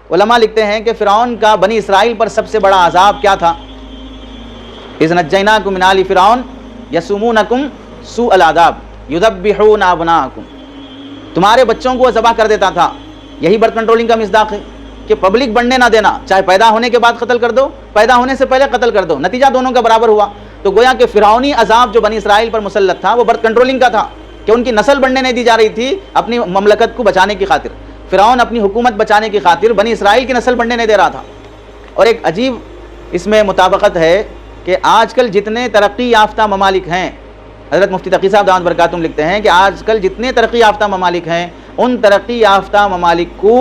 علماء لکھتے ہیں کہ فرعون کا بنی اسرائیل پر سب سے بڑا عذاب کیا تھا؟ اذ نجیناکم من آل فرعون یسومونکم سوء العذاب یذبحون ابناءکم، تمہارے بچوں کو وہ ذبح کر دیتا تھا۔ یہی برتھ کنٹرولنگ کا مصداق ہے کہ پبلک بڑھنے نہ دینا، چاہے پیدا ہونے کے بعد قتل کر دو، پیدا ہونے سے پہلے قتل کر دو، نتیجہ دونوں کا برابر ہوا۔ تو گویا کہ فرعونی عذاب جو بنی اسرائیل پر مسلط تھا وہ برتھ کنٹرولنگ کا تھا، کہ ان کی نسل بڑھنے نہیں دی جا رہی تھی اپنی مملکت کو بچانے کی خاطر۔ فرعون اپنی حکومت بچانے کی خاطر بنی اسرائیل کی نسل بڑھنے نہیں دے رہا تھا۔ اور ایک عجیب اس میں مطابقت ہے کہ آج کل جتنے ترقی یافتہ ممالک ہیں، حضرت مفتی تقی صاحب دامت برکاتہم لکھتے ہیں کہ آج کل جتنے ترقی یافتہ ممالک ہیں ان ترقی یافتہ ممالک کو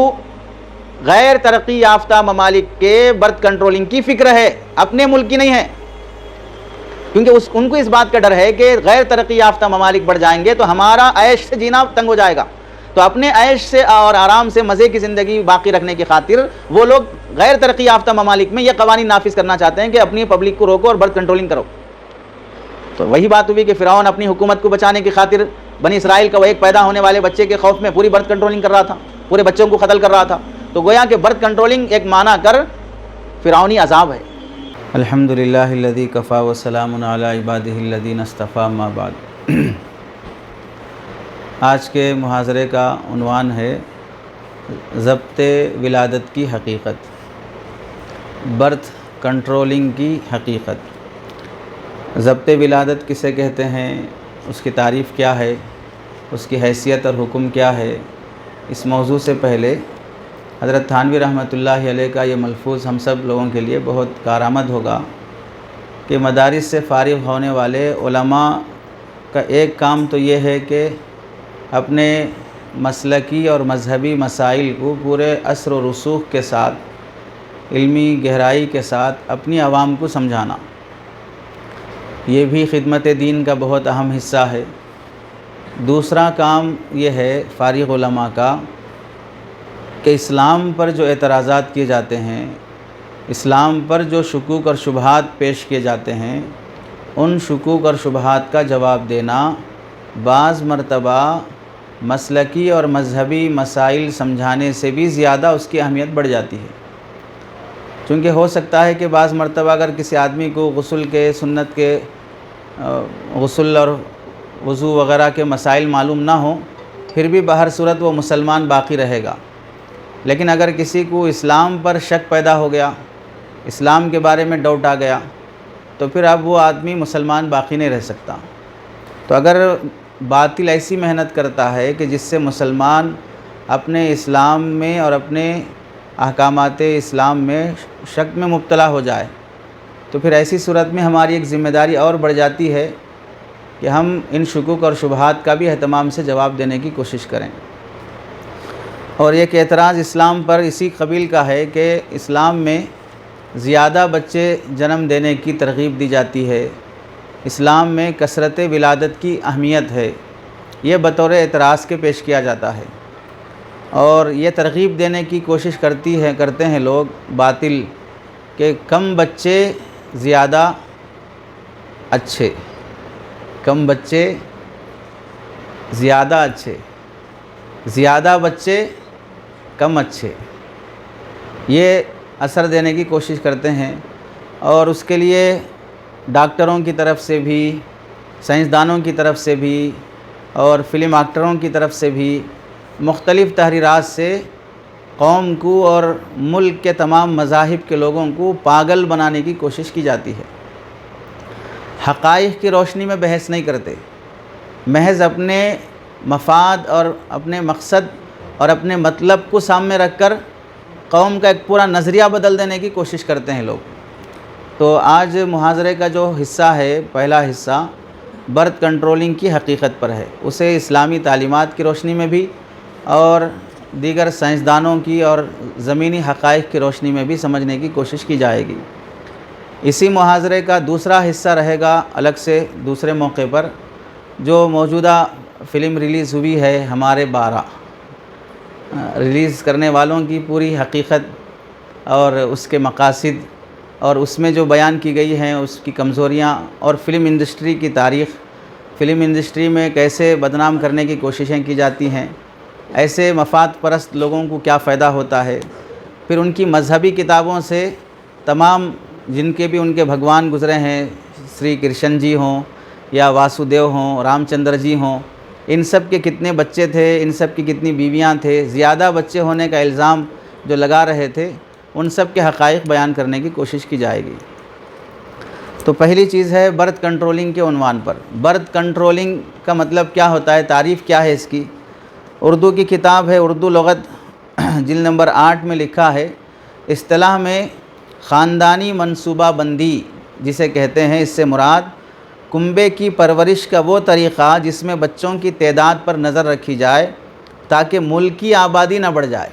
غیر ترقی یافتہ ممالک کے برتھ کنٹرولنگ کی فکر ہے، اپنے ملک کی نہیں ہے، کیونکہ ان کو اس بات کا ڈر ہے کہ غیر ترقی یافتہ ممالک بڑھ جائیں گے تو ہمارا عیش سے جینا تنگ ہو جائے گا، تو اپنے عیش سے اور آرام سے مزے کی زندگی باقی رکھنے کی خاطر وہ لوگ غیر ترقی یافتہ ممالک میں یہ قوانین نافذ کرنا چاہتے ہیں کہ اپنی پبلک کو روکو اور برتھ کنٹرولنگ کرو۔ تو وہی بات ہوئی کہ فرعون اپنی حکومت کو بچانے کی خاطر بنی اسرائیل کا وہ ایک پیدا ہونے والے بچے کے خوف میں پوری برتھ کنٹرولنگ کر رہا تھا، پورے بچوں کو قتل کر رہا تھا۔ تو گویا کہ برتھ کنٹرولنگ ایک معنی کر فرعونی عذاب ہے۔ الحمدللہ الذی کفا وسلام علی عبادہ الذین اصطفی اما بعد۔ آج کے محاضرے کا عنوان ہے ضبط ولادت کی حقیقت، برتھ کنٹرولنگ کی حقیقت۔ ضبط ولادت کسے کہتے ہیں، اس کی تعریف کیا ہے، اس کی حیثیت اور حکم کیا ہے، اس موضوع سے پہلے حضرت تھانوی رحمۃ اللہ علیہ کا یہ ملفوظ ہم سب لوگوں کے لیے بہت کارآمد ہوگا کہ مدارس سے فارغ ہونے والے علماء کا ایک کام تو یہ ہے کہ اپنے مسلکی اور مذہبی مسائل کو پورے اثر و رسوخ کے ساتھ، علمی گہرائی کے ساتھ اپنی عوام کو سمجھانا، یہ بھی خدمت دین کا بہت اہم حصہ ہے۔ دوسرا کام یہ ہے فارغ علماء کا کہ اسلام پر جو اعتراضات کیے جاتے ہیں، اسلام پر جو شکوک اور شبہات پیش کیے جاتے ہیں، ان شکوک اور شبہات کا جواب دینا بعض مرتبہ مسلکی اور مذہبی مسائل سمجھانے سے بھی زیادہ اس کی اہمیت بڑھ جاتی ہے۔ چونکہ ہو سکتا ہے کہ بعض مرتبہ اگر کسی آدمی کو غسل کے سنت کے غسل اور وضو وغیرہ کے مسائل معلوم نہ ہوں، پھر بھی بہر صورت وہ مسلمان باقی رہے گا۔ لیکن اگر کسی کو اسلام پر شک پیدا ہو گیا، اسلام کے بارے میں ڈاؤٹ آ گیا، تو پھر اب وہ آدمی مسلمان باقی نہیں رہ سکتا۔ تو اگر باطل ایسی محنت کرتا ہے کہ جس سے مسلمان اپنے اسلام میں اور اپنے احکامات اسلام میں شک میں مبتلا ہو جائے، تو پھر ایسی صورت میں ہماری ایک ذمہ داری اور بڑھ جاتی ہے کہ ہم ان شکوک اور شبہات کا بھی اہتمام سے جواب دینے کی کوشش کریں۔ اور ایک اعتراض اسلام پر اسی قبیل کا ہے کہ اسلام میں زیادہ بچے جنم دینے کی ترغیب دی جاتی ہے، اسلام میں کثرت ولادت کی اہمیت ہے، یہ بطور اعتراض کے پیش کیا جاتا ہے۔ اور یہ ترغیب دینے کی کوشش کرتے ہیں لوگ باطل کہ کم بچے زیادہ اچھے، کم بچے زیادہ اچھے، زیادہ بچے کم اچھے، یہ اثر دینے کی کوشش کرتے ہیں۔ اور اس کے لیے ڈاکٹروں کی طرف سے بھی، سائنسدانوں کی طرف سے بھی اور فلم ایکٹروں کی طرف سے بھی مختلف تحریرات سے قوم کو اور ملک کے تمام مذاہب کے لوگوں کو پاگل بنانے کی کوشش کی جاتی ہے۔ حقائق کی روشنی میں بحث نہیں کرتے، محض اپنے مفاد اور اپنے مقصد اور اپنے مطلب کو سامنے رکھ کر قوم کا ایک پورا نظریہ بدل دینے کی کوشش کرتے ہیں لوگ۔ تو آج محاضرے کا جو حصہ ہے، پہلا حصہ برتھ کنٹرولنگ کی حقیقت پر ہے، اسے اسلامی تعلیمات کی روشنی میں بھی اور دیگر سائنسدانوں کی اور زمینی حقائق کی روشنی میں بھی سمجھنے کی کوشش کی جائے گی۔ اسی محاضرے کا دوسرا حصہ رہے گا الگ سے دوسرے موقع پر، جو موجودہ فلم ریلیز ہوئی ہے ہمارے 12، ریلیز کرنے والوں کی پوری حقیقت اور اس کے مقاصد اور اس میں جو بیان کی گئی ہیں اس کی کمزوریاں اور فلم انڈسٹری کی تاریخ، فلم انڈسٹری میں کیسے بدنام کرنے کی کوششیں کی جاتی ہیں، ایسے مفاد پرست لوگوں کو کیا فائدہ ہوتا ہے، پھر ان کی مذہبی کتابوں سے تمام جن کے بھی ان کے بھگوان گزرے ہیں، شری کرشن جی ہوں یا واسودیو ہوں، رام چندر جی ہوں، ان سب کے کتنے بچے تھے، ان سب کی کتنی بیویاں تھے، زیادہ بچے ہونے کا الزام جو لگا رہے تھے، ان سب کے حقائق بیان کرنے کی کوشش کی جائے گی۔ تو پہلی چیز ہے برتھ کنٹرولنگ کے عنوان پر۔ برتھ کنٹرولنگ کا مطلب کیا ہوتا ہے، تعریف کیا ہے اس کی؟ اردو کی کتاب ہے اردو لغت جلد نمبر 8 میں لکھا ہے، اصطلاح میں خاندانی منصوبہ بندی جسے کہتے ہیں، اس سے مراد کنبے کی پرورش کا وہ طریقہ جس میں بچوں کی تعداد پر نظر رکھی جائے تاکہ ملک کی آبادی نہ بڑھ جائے۔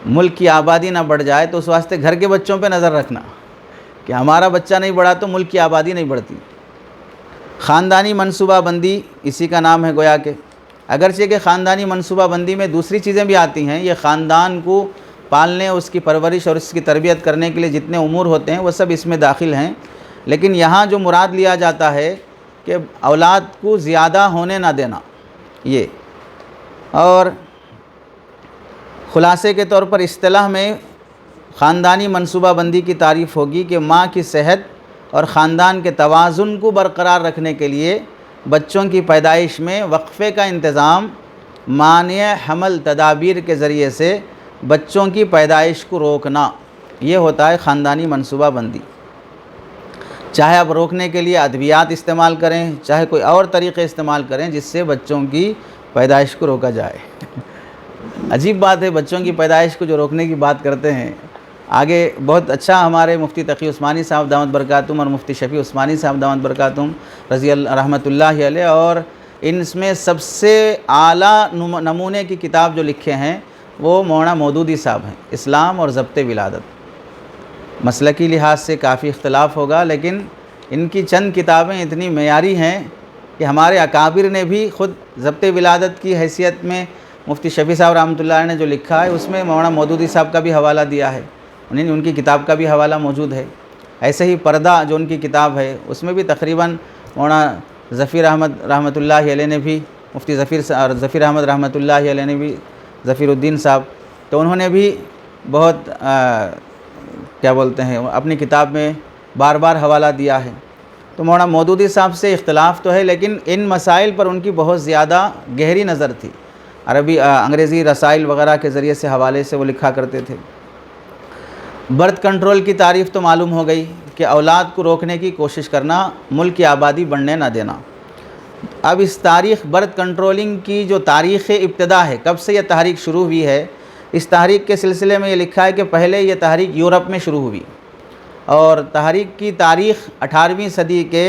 ملک کی آبادی نہ بڑھ جائے تو اس واسطے گھر کے بچوں پہ نظر رکھنا کہ ہمارا بچہ نہیں بڑھا تو ملک کی آبادی نہیں بڑھتی۔ خاندانی منصوبہ بندی اسی کا نام ہے گویا کہ، اگرچہ کہ خاندانی منصوبہ بندی میں دوسری چیزیں بھی آتی ہیں، یہ خاندان کو پالنے، اس کی پرورش اور اس کی تربیت کرنے کے لیے جتنے امور ہوتے ہیں وہ سب اس میں داخل ہیں، لیکن یہاں جو مراد لیا جاتا ہے کہ اولاد کو زیادہ ہونے نہ دینا یہ۔ اور خلاصے کے طور پر اصطلاح میں خاندانی منصوبہ بندی کی تعریف ہوگی کہ ماں کی صحت اور خاندان کے توازن کو برقرار رکھنے کے لیے بچوں کی پیدائش میں وقفے کا انتظام، مانع حمل تدابیر کے ذریعے سے بچوں کی پیدائش کو روکنا، یہ ہوتا ہے خاندانی منصوبہ بندی۔ چاہے آپ روکنے کے لیے ادویات استعمال کریں، چاہے کوئی اور طریقے استعمال کریں جس سے بچوں کی پیدائش کو روکا جائے۔ عجیب بات ہے، بچوں کی پیدائش کو جو روکنے کی بات کرتے ہیں، آگے بہت اچھا ہمارے مفتی تقی عثمانی صاحب دامت برکاتہم اور مفتی شفیع عثمانی صاحب دامت برکاتہم رضی اللہ رحمۃ اللہ علیہ، اور ان میں سب سے اعلیٰ نمونے کی کتاب جو لکھے ہیں وہ مولانا مودودی صاحب ہیں، اسلام اور ضبط ولادت۔ مسلکی لحاظ سے کافی اختلاف ہوگا، لیکن ان کی چند کتابیں اتنی معیاری ہیں کہ ہمارے اکابر نے بھی خود ضبط ولادت کی حیثیت میں مفتی شفیع صاحب رحمۃ اللہ علیہ نے جو لکھا ہے اس میں مولانا مودودی صاحب کا بھی حوالہ دیا ہے، انہیں ان کی کتاب کا بھی حوالہ موجود ہے۔ ایسے ہی پردہ جو ان کی کتاب ہے اس میں بھی تقریباً مولانا ظفیر احمد رحمۃ اللہ علیہ نے بھی، مفتی ظفیر احمد رحمۃ اللہ علیہ نے بھی، ظفیر الدین صاحب، تو انہوں نے بھی بہت کیا بولتے ہیں اپنی کتاب میں بار بار حوالہ دیا ہے۔ تو مولانا مودودی صاحب سے اختلاف تو ہے، لیکن ان مسائل پر ان کی بہت زیادہ گہری نظر تھی، عربی انگریزی رسائل وغیرہ کے ذریعے سے حوالے سے وہ لکھا کرتے تھے۔ برتھ کنٹرول کی تعریف تو معلوم ہو گئی کہ اولاد کو روکنے کی کوشش کرنا، ملک کی آبادی بڑھنے نہ دینا۔ اب اس تاریخ برتھ کنٹرولنگ کی جو تاریخ ابتدا ہے، کب سے یہ تحریک شروع ہوئی ہے، اس تحریک کے سلسلے میں یہ لکھا ہے کہ پہلے یہ تحریک یورپ میں شروع ہوئی، اور تحریک کی تاریخ 18ویں صدی کے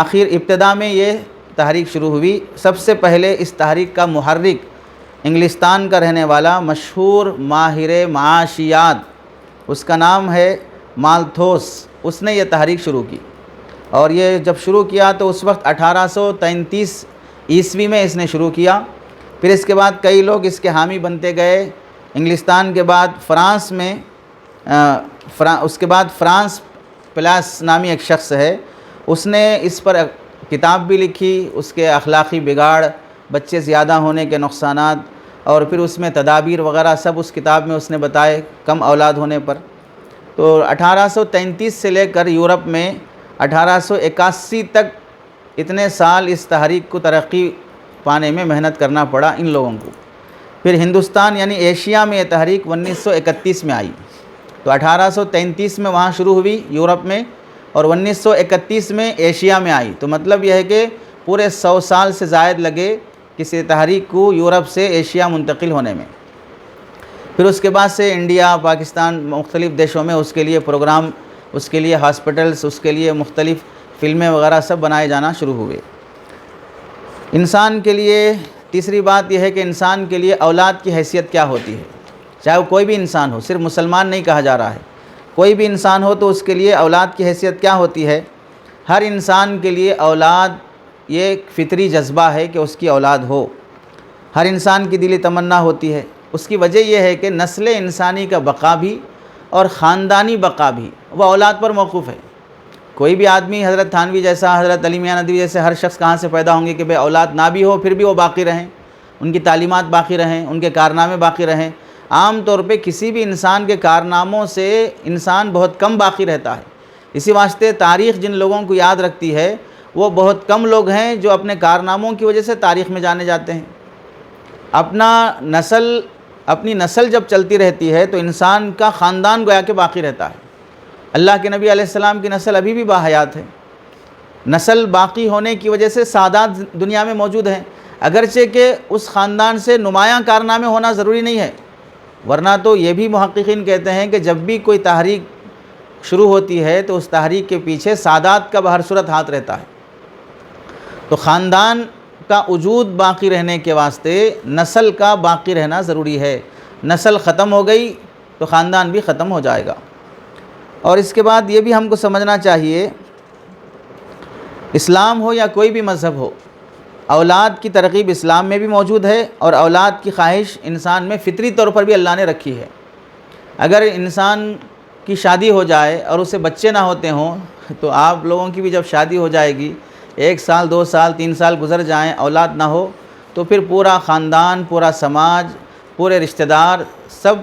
آخر ابتدا میں یہ تحریک شروع ہوئی۔ سب سے پہلے اس تحریک کا محرک انگلستان کا رہنے والا مشہور ماہر معاشیات، اس کا نام ہے مالتھوس، اس نے یہ تحریک شروع کی، اور یہ جب شروع کیا تو اس وقت 1833 عیسوی میں اس نے شروع کیا۔ پھر اس کے بعد کئی لوگ اس کے حامی بنتے گئے، انگلستان کے بعد فرانس میں اس کے بعد فرانس پلاس نامی ایک شخص ہے، اس نے اس پر کتاب بھی لکھی، اس کے اخلاقی بگاڑ، بچے زیادہ ہونے کے نقصانات، اور پھر اس میں تدابیر وغیرہ سب اس کتاب میں اس نے بتائے کم اولاد ہونے پر۔ تو 1833 سے لے کر یورپ میں 1881 تک اتنے سال اس تحریک کو ترقی پانے میں محنت کرنا پڑا ان لوگوں کو۔ پھر ہندوستان یعنی ایشیا میں یہ تحریک 1931 میں آئی، تو 1833 میں وہاں شروع ہوئی یورپ میں، اور 1931 میں ایشیا میں آئی، تو مطلب یہ ہے کہ پورے 100 سال سے زائد لگے کسی تحریک کو یورپ سے ایشیا منتقل ہونے میں۔ پھر اس کے بعد سے انڈیا، پاکستان، مختلف دیشوں میں اس کے لیے پروگرام، اس کے لیے ہاسپٹلس، اس کے لیے مختلف فلمیں وغیرہ سب بنائے جانا شروع ہوئے۔ انسان کے لیے تیسری بات یہ ہے کہ انسان کے لیے اولاد کی حیثیت کیا ہوتی ہے، چاہے وہ کوئی بھی انسان ہو، صرف مسلمان نہیں کہا جا رہا ہے، کوئی بھی انسان ہو تو اس کے لیے اولاد کی حیثیت کیا ہوتی ہے۔ ہر انسان کے لیے اولاد یہ ایک فطری جذبہ ہے کہ اس کی اولاد ہو، ہر انسان کی دلی تمنا ہوتی ہے۔ اس کی وجہ یہ ہے کہ نسل انسانی کا بقا بھی اور خاندانی بقا بھی وہ اولاد پر موقوف ہے۔ کوئی بھی آدمی حضرت تھانوی جیسا، حضرت علی میاں ندوی جیسے ہر شخص کہاں سے پیدا ہوں گے کہ بھئی اولاد نہ بھی ہو پھر بھی وہ باقی رہیں، ان کی تعلیمات باقی رہیں، ان کے کارنامے باقی رہیں۔ عام طور پہ کسی بھی انسان کے کارناموں سے انسان بہت کم باقی رہتا ہے. اسی واسطے تاریخ جن لوگوں کو یاد رکھتی ہے وہ بہت کم لوگ ہیں جو اپنے کارناموں کی وجہ سے تاریخ میں جانے جاتے ہیں. اپنی نسل جب چلتی رہتی ہے تو انسان کا خاندان گویا کہ باقی رہتا ہے. اللہ کے نبی علیہ السلام کی نسل ابھی بھی باحیات ہے. نسل باقی ہونے کی وجہ سے سادات دنیا میں موجود ہیں، اگرچہ کہ اس خاندان سے نمایاں کارنامے ہونا ضروری نہیں ہے، ورنہ تو یہ بھی محققین کہتے ہیں کہ جب بھی کوئی تحریک شروع ہوتی ہے تو اس تحریک کے پیچھے سادات کا بہر صورت ہاتھ رہتا ہے. تو خاندان کا وجود باقی رہنے کے واسطے نسل کا باقی رہنا ضروری ہے. نسل ختم ہو گئی تو خاندان بھی ختم ہو جائے گا. اور اس کے بعد یہ بھی ہم کو سمجھنا چاہیے، اسلام ہو یا کوئی بھی مذہب ہو، اولاد کی ترغیب اسلام میں بھی موجود ہے، اور اولاد کی خواہش انسان میں فطری طور پر بھی اللہ نے رکھی ہے. اگر انسان کی شادی ہو جائے اور اسے بچے نہ ہوتے ہوں تو آپ لوگوں کی بھی جب شادی ہو جائے گی، 1 سال 2 سال 3 سال گزر جائیں، اولاد نہ ہو تو پھر پورا خاندان، پورا سماج، پورے رشتہ دار سب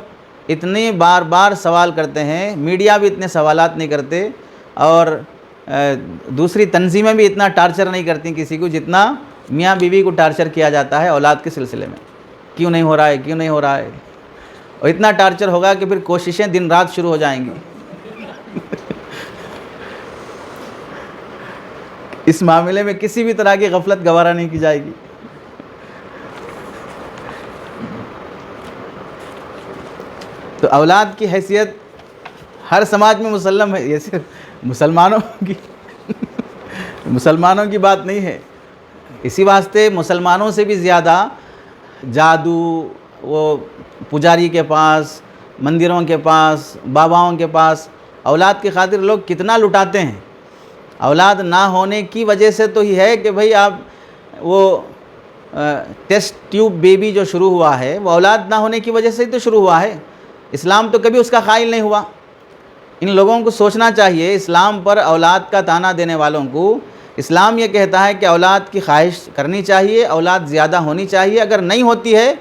اتنے بار بار سوال کرتے ہیں. میڈیا بھی اتنے سوالات نہیں کرتے، اور دوسری تنظیمیں بھی اتنا ٹارچر نہیں کرتی کسی کو جتنا میاں بیوی کو ٹارچر کیا جاتا ہے اولاد کے سلسلے میں. کیوں نہیں ہو رہا ہے، کیوں نہیں ہو رہا ہے، اور اتنا ٹارچر ہوگا کہ پھر کوششیں دن رات شروع ہو جائیں گی. اس معاملے میں کسی بھی طرح کی غفلت گوارا نہیں کی جائے گی. تو اولاد کی حیثیت ہر سماج میں مسلم ہے، یہ صرف مسلمانوں کی بات نہیں ہے. اسی واسطے مسلمانوں سے بھی زیادہ جادو، وہ پجاری کے پاس، مندروں کے پاس، باباؤں کے پاس اولاد کی خاطر لوگ کتنا لٹاتے ہیں. اولاد نہ ہونے کی وجہ سے تو ہی ہے کہ بھئی آپ وہ ٹیسٹ ٹیوب بیبی جو شروع ہوا ہے وہ اولاد نہ ہونے کی وجہ سے ہی تو شروع ہوا ہے. اسلام تو کبھی اس کا قائل نہیں ہوا. ان لوگوں کو سوچنا چاہیے، اسلام پر اولاد کا طعنہ دینے والوں کو، اسلام یہ کہتا ہے کہ اولاد کی خواہش کرنی چاہیے، اولاد زیادہ ہونی چاہیے. اگر نہیں ہوتی ہے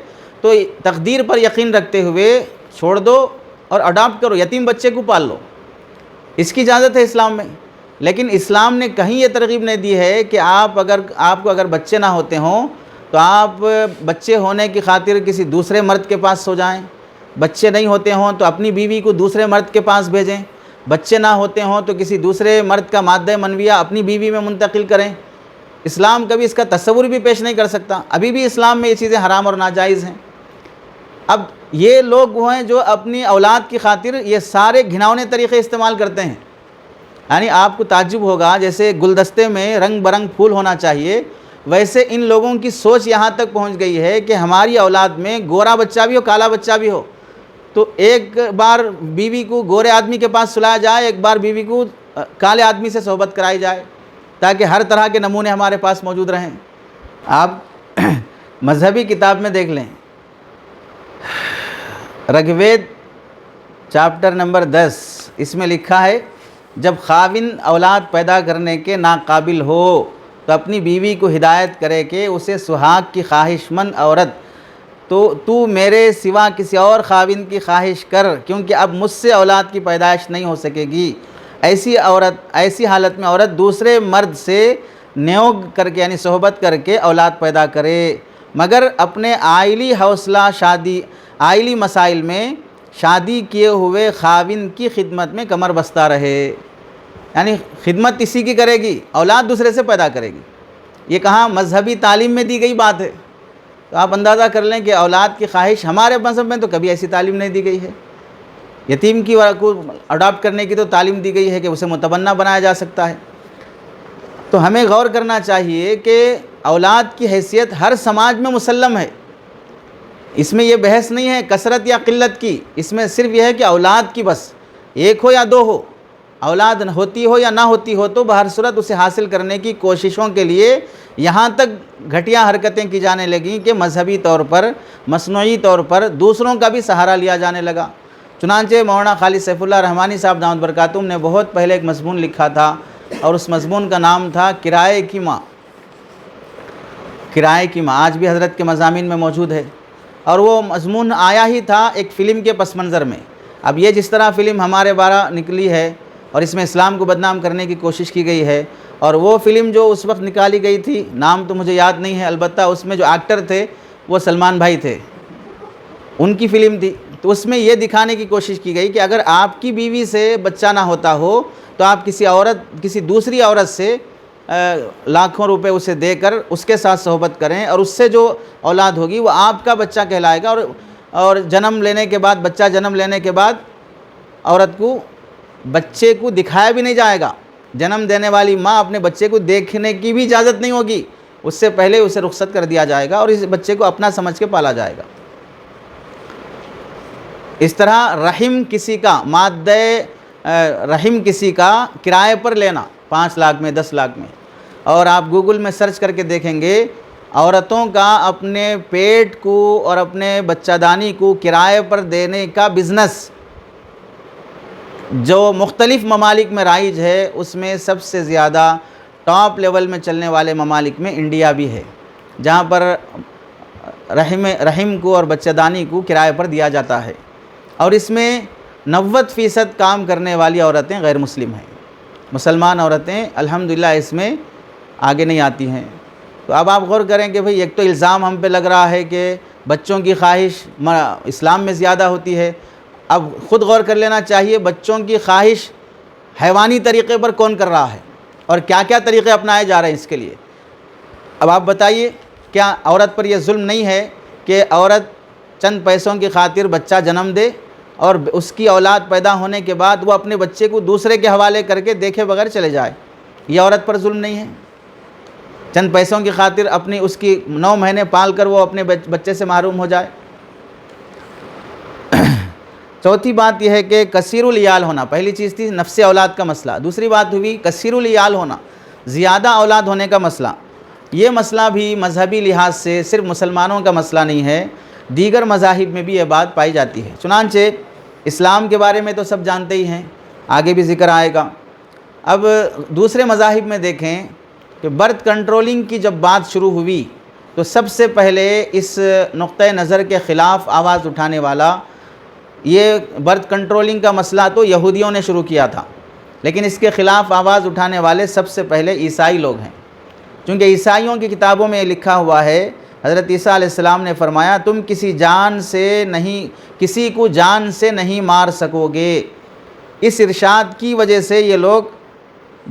تو تقدیر پر یقین رکھتے ہوئے چھوڑ دو اور اڈاپٹ کرو، یتیم بچے کو پال لو. اس کی اجازت ہے اسلام میں. لیکن اسلام نے کہیں یہ ترغیب نہیں دی ہے کہ آپ کو اگر بچے نہ ہوتے ہوں تو آپ بچے ہونے کی خاطر کسی دوسرے مرد کے پاس سو جائیں. بچے نہیں ہوتے ہوں تو اپنی بیوی کو دوسرے مرد کے پاس بھیجیں. بچے نہ ہوتے ہوں تو کسی دوسرے مرد کا مادہ منویہ اپنی بیوی میں منتقل کریں. اسلام کبھی اس کا تصور بھی پیش نہیں کر سکتا. ابھی بھی اسلام میں یہ چیزیں حرام اور ناجائز ہیں. اب یہ لوگ وہ ہیں جو اپنی اولاد کی خاطر یہ سارے گھناؤنے طریقے استعمال کرتے ہیں. یعنی آپ کو تعجب ہوگا، جیسے گلدستے میں رنگ برنگ پھول ہونا چاہیے، ویسے ان لوگوں کی سوچ یہاں تک پہنچ گئی ہے کہ ہماری اولاد میں گورا بچہ بھی ہو، کالا بچہ بھی ہو، تو ایک بار بیوی کو گورے آدمی کے پاس سلایا جائے، ایک بار بیوی کو کالے آدمی سے صحبت کرائی جائے، تاکہ ہر طرح کے نمونے ہمارے پاس موجود رہیں. آپ مذہبی کتاب میں دیکھ لیں، رگوید چیپٹر نمبر 10، اس میں لکھا ہے جب خاوند اولاد پیدا کرنے کے ناقابل ہو تو اپنی بیوی کو ہدایت کرے کہ اسے سہاگ کی خواہش مند عورت تو میرے سوا کسی اور خاوند کی خواہش کر، کیونکہ اب مجھ سے اولاد کی پیدائش نہیں ہو سکے گی. ایسی حالت میں عورت دوسرے مرد سے نیوگ کر کے یعنی صحبت کر کے اولاد پیدا کرے، مگر اپنے آئلی مسائل میں شادی کیے ہوئے خاوند کی خدمت میں کمر بستہ رہے. یعنی خدمت اسی کی کرے گی، اولاد دوسرے سے پیدا کرے گی. یہ کہاں مذہبی تعلیم میں دی گئی بات ہے. تو آپ اندازہ کر لیں کہ اولاد کی خواہش ہمارے مذہب میں تو کبھی ایسی تعلیم نہیں دی گئی ہے. یتیم کی کو اڈاپٹ کرنے کی تو تعلیم دی گئی ہے کہ اسے متبنہ بنایا جا سکتا ہے. تو ہمیں غور کرنا چاہیے کہ اولاد کی حیثیت ہر سماج میں مسلم ہے. اس میں یہ بحث نہیں ہے کثرت یا قلت کی، اس میں صرف یہ ہے کہ اولاد کی بس ایک ہو یا دو ہو، اولاد ہوتی ہو یا نہ ہوتی ہو تو بہر صورت اسے حاصل کرنے کی کوششوں کے لیے یہاں تک گھٹیا حرکتیں کی جانے لگیں کہ مذہبی طور پر، مصنوعی طور پر دوسروں کا بھی سہارا لیا جانے لگا. چنانچہ مولانا خالد سیف اللہ رحمانی صاحب دامت برکاتہم نے بہت پہلے ایک مضمون لکھا تھا، اور اس مضمون کا نام تھا کرائے کی ماں. کرائے کی ماں آج بھی حضرت کے مضامین میں موجود ہے. اور وہ مضمون آیا ہی تھا ایک فلم کے پس منظر میں۔ اب یہ جس طرح فلم ہمارے بارہ نکلی ہے اور اس میں اسلام کو بدنام کرنے کی کوشش کی گئی ہے، اور وہ فلم جو اس وقت نکالی گئی تھی، نام تو مجھے یاد نہیں ہے، البتہ اس میں جو ایکٹر تھے وہ سلمان بھائی تھے، ان کی فلم تھی، تو اس میں یہ دکھانے کی کوشش کی گئی کہ اگر آپ کی بیوی سے بچہ نہ ہوتا ہو تو آپ کسی دوسری عورت سے لاکھوں روپے اسے دے کر اس کے ساتھ صحبت کریں، اور اس سے جو اولاد ہوگی وہ آپ کا بچہ کہلائے گا، اور جنم لینے کے بعد، بچہ جنم لینے کے بعد عورت کو بچے کو دکھایا بھی نہیں جائے گا۔ جنم دینے والی ماں اپنے بچے کو دیکھنے کی بھی اجازت نہیں ہوگی، اس سے پہلے اسے رخصت کر دیا جائے گا اور اس بچے کو اپنا سمجھ کے پالا جائے گا۔ اس طرح رحم کسی کا، مادہ رحم کسی کا کرائے پر لینا 5 لاکھ میں، 10 لاکھ میں، اور آپ گوگل میں سرچ کر کے دیکھیں گے عورتوں کا اپنے پیٹ کو اور اپنے بچہ دانی کو کرائے پر دینے کا بزنس جو مختلف ممالک میں رائج ہے، اس میں سب سے زیادہ ٹاپ لیول میں چلنے والے ممالک میں انڈیا بھی ہے، جہاں پر رحم کو اور بچہ دانی کو کرائے پر دیا جاتا ہے، اور اس میں 90% کام کرنے والی عورتیں غیر مسلم ہیں۔ مسلمان عورتیں الحمدللہ اس میں آگے نہیں آتی ہیں۔ تو اب آپ غور کریں کہ بھئی ایک تو الزام ہم پہ لگ رہا ہے کہ بچوں کی خواہش اسلام میں زیادہ ہوتی ہے، اب خود غور کر لینا چاہیے بچوں کی خواہش حیوانی طریقے پر کون کر رہا ہے اور کیا کیا طریقے اپنائے جا رہے ہیں اس کے لیے۔ اب آپ بتائیے کیا عورت پر یہ ظلم نہیں ہے کہ عورت چند پیسوں کی خاطر بچہ جنم دے اور اس کی اولاد پیدا ہونے کے بعد وہ اپنے بچے کو دوسرے کے حوالے کر کے دیکھے بغیر چلے جائے؟ یہ عورت پر ظلم نہیں ہے؟ چند پیسوں کی خاطر اپنی اس کی 9 مہینے پال کر وہ اپنے بچے سے محروم ہو جائے؟ چوتھی بات یہ ہے کہ کثیر العیال ہونا، پہلی چیز تھی نفس اولاد کا مسئلہ، دوسری بات ہوئی کثیر العیال ہونا، زیادہ اولاد ہونے کا مسئلہ۔ یہ مسئلہ بھی مذہبی لحاظ سے صرف مسلمانوں کا مسئلہ نہیں ہے، دیگر مذاہب میں بھی یہ بات پائی جاتی ہے۔ چنانچہ اسلام کے بارے میں تو سب جانتے ہی ہیں، آگے بھی ذکر آئے گا۔ اب دوسرے مذاہب میں دیکھیں کہ برتھ کنٹرولنگ کی جب بات شروع ہوئی تو سب سے پہلے اس نقطۂ نظر کے خلاف آواز اٹھانے والا، یہ برتھ کنٹرولنگ کا مسئلہ تو یہودیوں نے شروع کیا تھا، لیکن اس کے خلاف آواز اٹھانے والے سب سے پہلے عیسائی لوگ ہیں، چونکہ عیسائیوں کی کتابوں میں یہ لکھا ہوا ہے، حضرت عیسیٰ علیہ السلام نے فرمایا تم کسی کو جان سے نہیں مار سکو گے۔ اس ارشاد کی وجہ سے یہ لوگ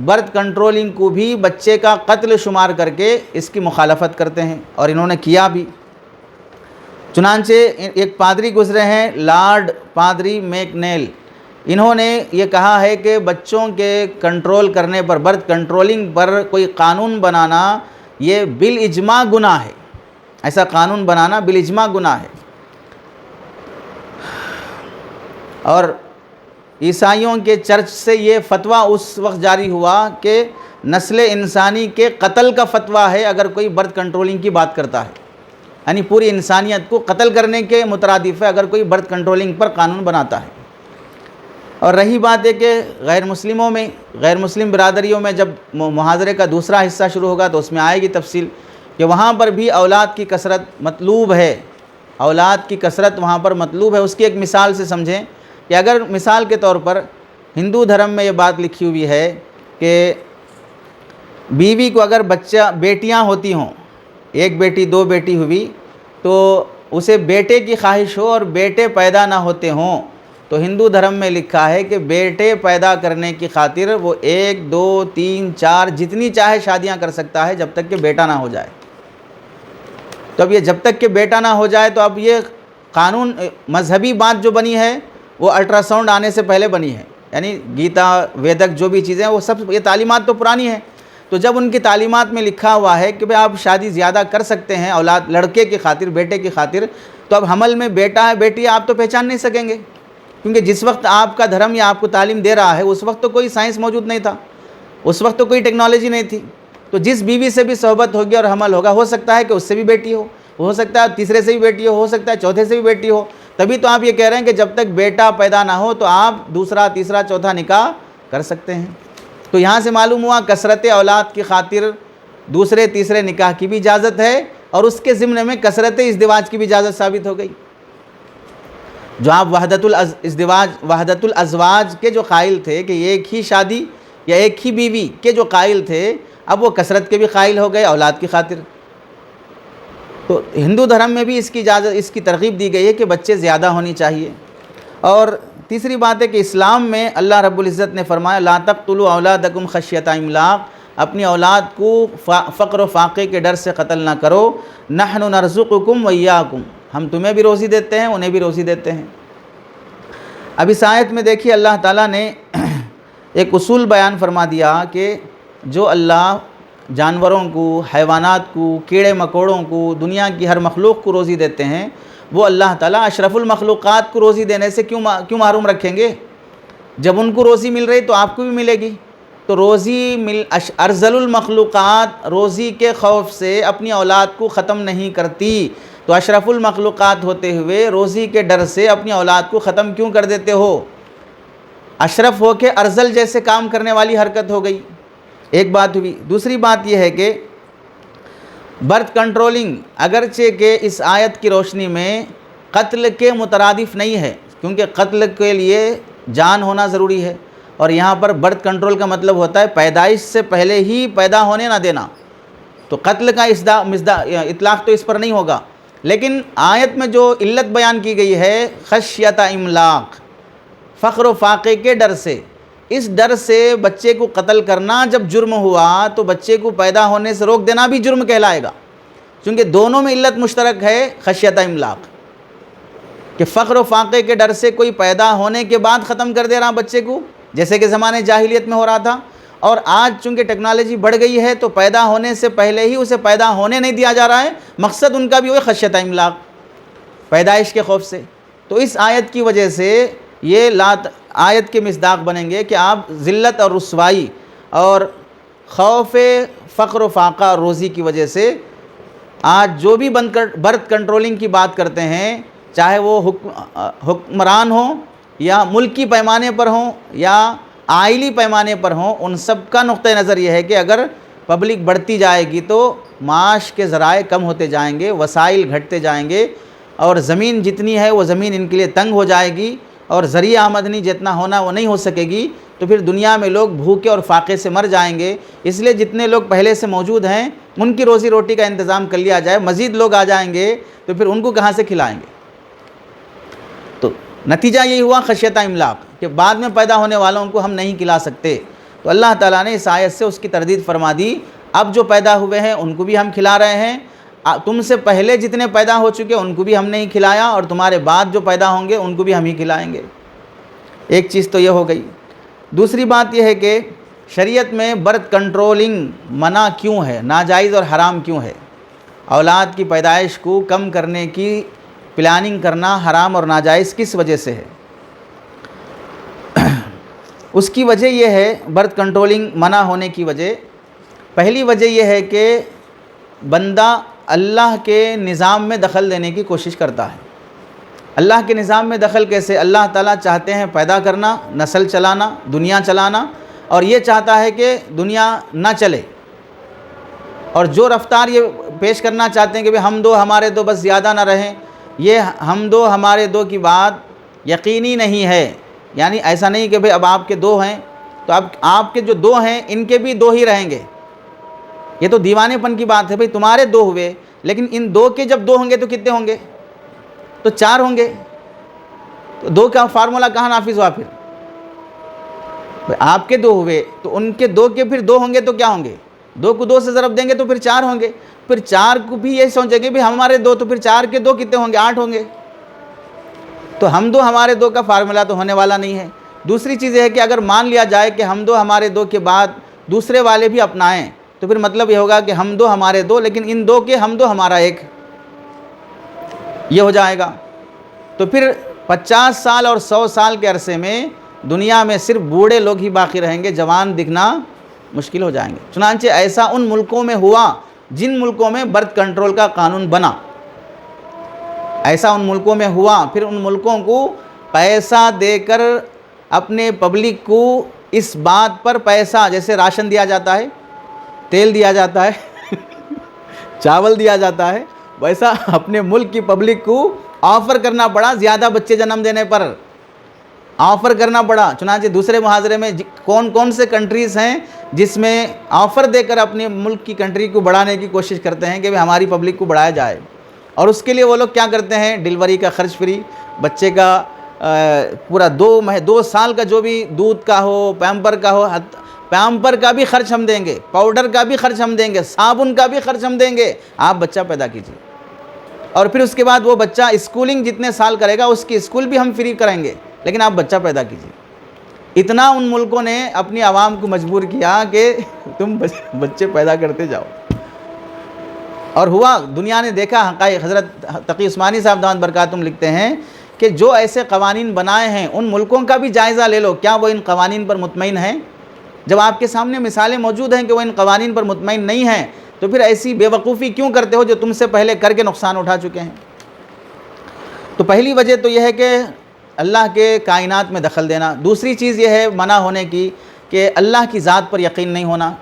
برتھ کنٹرولنگ کو بھی بچے کا قتل شمار کر کے اس کی مخالفت کرتے ہیں، اور انہوں نے کیا بھی۔ چنانچہ ایک پادری گزرے ہیں، لارڈ پادری میکنیل، انہوں نے یہ کہا ہے کہ بچوں کے کنٹرول کرنے پر، برتھ کنٹرولنگ پر کوئی قانون بنانا یہ بالاجماع گناہ ہے، ایسا قانون بنانا بالاجماع گناہ ہے۔ اور عیسائیوں کے چرچ سے یہ فتویٰ اس وقت جاری ہوا کہ نسل انسانی کے قتل کا فتویٰ ہے اگر کوئی برتھ کنٹرولنگ کی بات کرتا ہے، یعنی پوری انسانیت کو قتل کرنے کے مترادف ہے اگر کوئی برتھ کنٹرولنگ پر قانون بناتا ہے۔ اور رہی بات ہے کہ غیر مسلم برادریوں میں جب محاضرے کا دوسرا حصہ شروع ہوگا تو اس میں آئے گی تفصیل کہ وہاں پر بھی اولاد کی کثرت مطلوب ہے، اولاد کی کثرت وہاں پر مطلوب ہے۔ اس کی ایک مثال سے سمجھیں کہ اگر مثال کے طور پر ہندو دھرم میں یہ بات لکھی ہوئی ہے کہ بیوی کو اگر بیٹیاں ہوتی ہوں، 1 بیٹی 2 بیٹی ہوئی، تو اسے بیٹے کی خواہش ہو اور بیٹے پیدا نہ ہوتے ہوں، تو ہندو دھرم میں لکھا ہے کہ بیٹے پیدا کرنے کی خاطر وہ 1 2 3 4 جتنی چاہے شادیاں کر سکتا ہے جب تک کہ بیٹا نہ ہو جائے۔ تو اب یہ جب تک کہ بیٹا نہ ہو جائے، تو اب یہ قانون مذہبی بات جو بنی ہے وہ الٹرا ساؤنڈ آنے سے پہلے بنی ہے، یعنی گیتا ویدک جو بھی چیزیں وہ سب یہ تعلیمات تو پرانی ہیں۔ تو جب ان کی تعلیمات میں لکھا ہوا ہے کہ آپ شادی زیادہ کر سکتے ہیں اولاد لڑکے کی خاطر، بیٹے کی خاطر، تو اب حمل میں بیٹا ہے بیٹی ہے آپ تو پہچان نہیں سکیں گے، کیونکہ جس وقت آپ کا دھرم یا آپ کو تعلیم دے رہا ہے اس وقت تو کوئی سائنس موجود نہیں تھا، اس وقت تو کوئی ٹیکنالوجی نہیں تھی۔ تو جس بیوی سے بھی صحبت ہوگی اور حمل ہوگا، ہو سکتا ہے کہ اس سے بھی بیٹی ہو سکتا ہے تیسرے سے بھی بیٹی ہو سکتا ہے چوتھے سے بھی بیٹی ہو۔ تبھی تو آپ یہ کہہ رہے ہیں کہ جب تک بیٹا پیدا نہ ہو تو آپ دوسرا تیسرا چوتھا نکاح کر سکتے ہیں۔ تو یہاں سے معلوم ہوا کثرت اولاد کی خاطر دوسرے تیسرے نکاح کی بھی اجازت ہے، اور اس کے ضمن میں کثرت ازدواج کی بھی اجازت ثابت ہو گئی۔ جو آپ وحدت الازواج کے جو قائل تھے کہ ایک ہی شادی یا ایک ہی بیوی کے جو قائل تھے، اب وہ کثرت کے بھی قائل ہو گئے اولاد کی خاطر۔ تو ہندو دھرم میں بھی اس کی اجازت، اس کی ترغیب دی گئی ہے کہ بچے زیادہ ہونی چاہیے۔ اور تیسری بات ہے کہ اسلام میں اللہ رب العزت نے فرمایا لا تقتلوا اولادکم خشیۃ املاق، اپنی اولاد کو فقر و فاقے کے ڈر سے قتل نہ کرو، نحن نرزقکم وایاکم، ہم تمہیں بھی روزی دیتے ہیں انہیں بھی روزی دیتے ہیں۔ اب اس آیت میں دیکھیے اللہ تعالیٰ نے ایک اصول بیان فرما دیا کہ جو اللہ جانوروں کو، حیوانات کو، کیڑے مکوڑوں کو، دنیا کی ہر مخلوق کو روزی دیتے ہیں، وہ اللہ تعالیٰ اشرف المخلوقات کو روزی دینے سے کیوں محروم رکھیں گے؟ جب ان کو روزی مل رہی تو آپ کو بھی ملے گی۔ تو ارذل المخلوقات روزی کے خوف سے اپنی اولاد کو ختم نہیں کرتی، تو اشرف المخلوقات ہوتے ہوئے روزی کے ڈر سے اپنی اولاد کو ختم کیوں کر دیتے ہو؟ اشرف ہو کے ارذل جیسے کام کرنے والی حرکت ہو گئی، ایک بات ہوئی۔ دوسری بات یہ ہے کہ برتھ کنٹرولنگ اگرچہ کہ اس آیت کی روشنی میں قتل کے مترادف نہیں ہے، کیونکہ قتل کے لیے جان ہونا ضروری ہے، اور یہاں پر برتھ کنٹرول کا مطلب ہوتا ہے پیدائش سے پہلے ہی پیدا ہونے نہ دینا، تو قتل کا اطلاق تو اس پر نہیں ہوگا۔ لیکن آیت میں جو علت بیان کی گئی ہے خشیۃ املاق، فقر و فاقے کے ڈر سے، اس ڈر سے بچے کو قتل کرنا جب جرم ہوا تو بچے کو پیدا ہونے سے روک دینا بھی جرم کہلائے گا، کیونکہ دونوں میں علت مشترک ہے خشیۃ املاق، کہ فقر و فاقے کے ڈر سے کوئی پیدا ہونے کے بعد ختم کر دے رہا بچے کو، جیسے کہ زمانے جاہلیت میں ہو رہا تھا، اور آج چونکہ ٹیکنالوجی بڑھ گئی ہے تو پیدا ہونے سے پہلے ہی اسے پیدا ہونے نہیں دیا جا رہا ہے، مقصد ان کا بھی وہی خشیۃ املاق، پیدائش کے خوف سے۔ تو اس آیت کی وجہ سے یہ آیت کے مصداق بنیں گے کہ آپ ذلت اور رسوائی اور خوف فقر و فاقہ اور روزی کی وجہ سے آج جو بھی برتھ کنٹرولنگ کی بات کرتے ہیں، چاہے وہ حکمران ہوں یا ملکی پیمانے پر ہوں یا آئلی پیمانے پر ہوں، ان سب کا نقطہ نظر یہ ہے کہ اگر پبلک بڑھتی جائے گی تو معاش کے ذرائع کم ہوتے جائیں گے، وسائل گھٹتے جائیں گے، اور زمین جتنی ہے وہ زمین ان کے لیے تنگ ہو جائے گی، اور ذریعہ آمدنی جتنا ہونا وہ نہیں ہو سکے گی، تو پھر دنیا میں لوگ بھوکے اور فاقے سے مر جائیں گے۔ اس لیے جتنے لوگ پہلے سے موجود ہیں ان کی روزی روٹی کا انتظام کر لیا جائے، مزید لوگ آ جائیں گے تو پھر ان کو کہاں سے کھلائیں گے؟ تو نتیجہ یہی ہوا خشیۃ املاق، کہ بعد میں پیدا ہونے والوں کو ہم نہیں کھلا سکتے۔ تو اللہ تعالیٰ نے اس آیت سے اس کی تردید فرما دی، اب جو پیدا ہوئے ہیں ان کو بھی ہم کھلا رہے ہیں، تم سے پہلے جتنے پیدا ہو چکے ان کو بھی ہم نہیں کھلایا، اور تمہارے بعد جو پیدا ہوں گے ان کو بھی ہم ہی کھلائیں گے۔ ایک چیز تو یہ ہو گئی۔ دوسری بات یہ ہے کہ شریعت میں برتھ کنٹرولنگ منع کیوں ہے، ناجائز اور حرام کیوں ہے؟ اولاد کی پیدائش کو کم کرنے کی پلاننگ کرنا حرام اور ناجائز کس وجہ سے ہے؟ اس کی وجہ یہ ہے، برتھ کنٹرولنگ منع ہونے کی وجہ، پہلی وجہ یہ ہے کہ بندہ اللہ کے نظام میں دخل دینے کی کوشش کرتا ہے۔ اللہ کے نظام میں دخل کیسے؟ اللہ تعالیٰ چاہتے ہیں پیدا کرنا، نسل چلانا، دنیا چلانا، اور یہ چاہتا ہے کہ دنیا نہ چلے، اور جو رفتار یہ پیش کرنا چاہتے ہیں کہ ہم دو ہمارے دو بس زیادہ نہ رہیں، یہ ہم دو ہمارے دو کی بات یقینی نہیں ہے۔ یعنی ایسا نہیں کہ اب آپ کے دو ہیں تو اب آپ کے جو دو ہیں ان کے بھی دو ہی رہیں گے، یہ تو دیوانے پن کی بات ہے۔ تمہارے دو ہوئے، لیکن ان دو کے جب دو ہوں گے تو کتنے ہوں گے؟ تو چار ہوں گے۔ تو دو کا فارمولا کہاں نافذ ہوا؟ پھر آپ کے دو ہوئے تو ان کے دو کے پھر دو ہوں گے تو کیا ہوں گے؟ دو کو دو سے ضرب دیں گے تو پھر چار ہوں گے، پھر چار کو بھی یہی سوچیں گے بھی ہمارے دو، تو پھر چار کے دو کتنے ہوں گے؟ 8 ہوں گے۔ تو ہم دو ہمارے دو کا فارمولا تو ہونے والا نہیں ہے۔ دوسری چیز یہ ہے کہ اگر مان لیا جائے کہ ہم دو ہمارے دو کے بعد دوسرے والے بھی اپنائیں، تو پھر مطلب یہ ہوگا کہ ہم دو ہمارے دو، لیکن ان دو کے ہم دو ہمارا ایک، یہ ہو جائے گا۔ تو پھر 50 سال اور 100 سال کے عرصے میں دنیا میں صرف بوڑھے لوگ ہی باقی رہیں گے، جوان دکھنا مشکل ہو جائیں گے۔ چنانچہ ایسا ان ملکوں میں ہوا جن ملکوں میں برتھ کنٹرول کا قانون بنا، ایسا ان ملکوں میں ہوا۔ پھر ان ملکوں کو پیسہ دے کر اپنے پبلک کو اس بات پر پیسہ، جیسے راشن دیا جاتا ہے، تیل دیا جاتا ہے، چاول دیا جاتا ہے، ویسا اپنے ملک کی پبلک کو آفر کرنا پڑا زیادہ بچے جنم دینے پر، آفر کرنا پڑا۔ چنانچہ دوسرے محاضرے میں کون کون سے کنٹریز ہیں جس میں آفر دے کر اپنے ملک کی کنٹری کو بڑھانے کی کوشش کرتے ہیں کہ ہماری پبلک کو بڑھایا جائے، اور اس کے لیے وہ لوگ کیا کرتے ہیں، ڈیلیوری کا خرچ فری، بچے کا پورا 2 سال کا جو بھی دودھ کا ہو، پیمپر کا ہو، پیمپر کا بھی خرچ ہم دیں گے، پاؤڈر کا بھی خرچ ہم دیں گے، صابن کا بھی خرچ ہم دیں گے، آپ بچہ پیدا کیجیے۔ اور پھر اس کے بعد وہ بچہ اسکولنگ جتنے سال کرے گا اس کی اسکول بھی ہم فری کریں گے، لیکن آپ بچہ پیدا کیجیے۔ اتنا ان ملکوں نے اپنی عوام کو مجبور کیا کہ تم بچے پیدا کرتے جاؤ، اور ہوا، دنیا نے دیکھا حقائق۔ حضرت تقی عثمانی صاحب دامت برکاتہم لکھتے ہیں کہ جو ایسے قوانین بنائے ہیں ان ملکوں کا بھی جائزہ لے لو، کیا وہ ان قوانین پر مطمئن ہیں؟ جب آپ کے سامنے مثالیں موجود ہیں کہ وہ ان قوانین پر مطمئن نہیں ہیں، تو پھر ایسی بے وقوفی کیوں کرتے ہو جو تم سے پہلے کر کے نقصان اٹھا چکے ہیں؟ تو پہلی وجہ تو یہ ہے کہ اللہ کے کائنات میں دخل دینا۔ دوسری چیز یہ ہے منع ہونے کی کہ اللہ کی ذات پر یقین نہیں ہونا،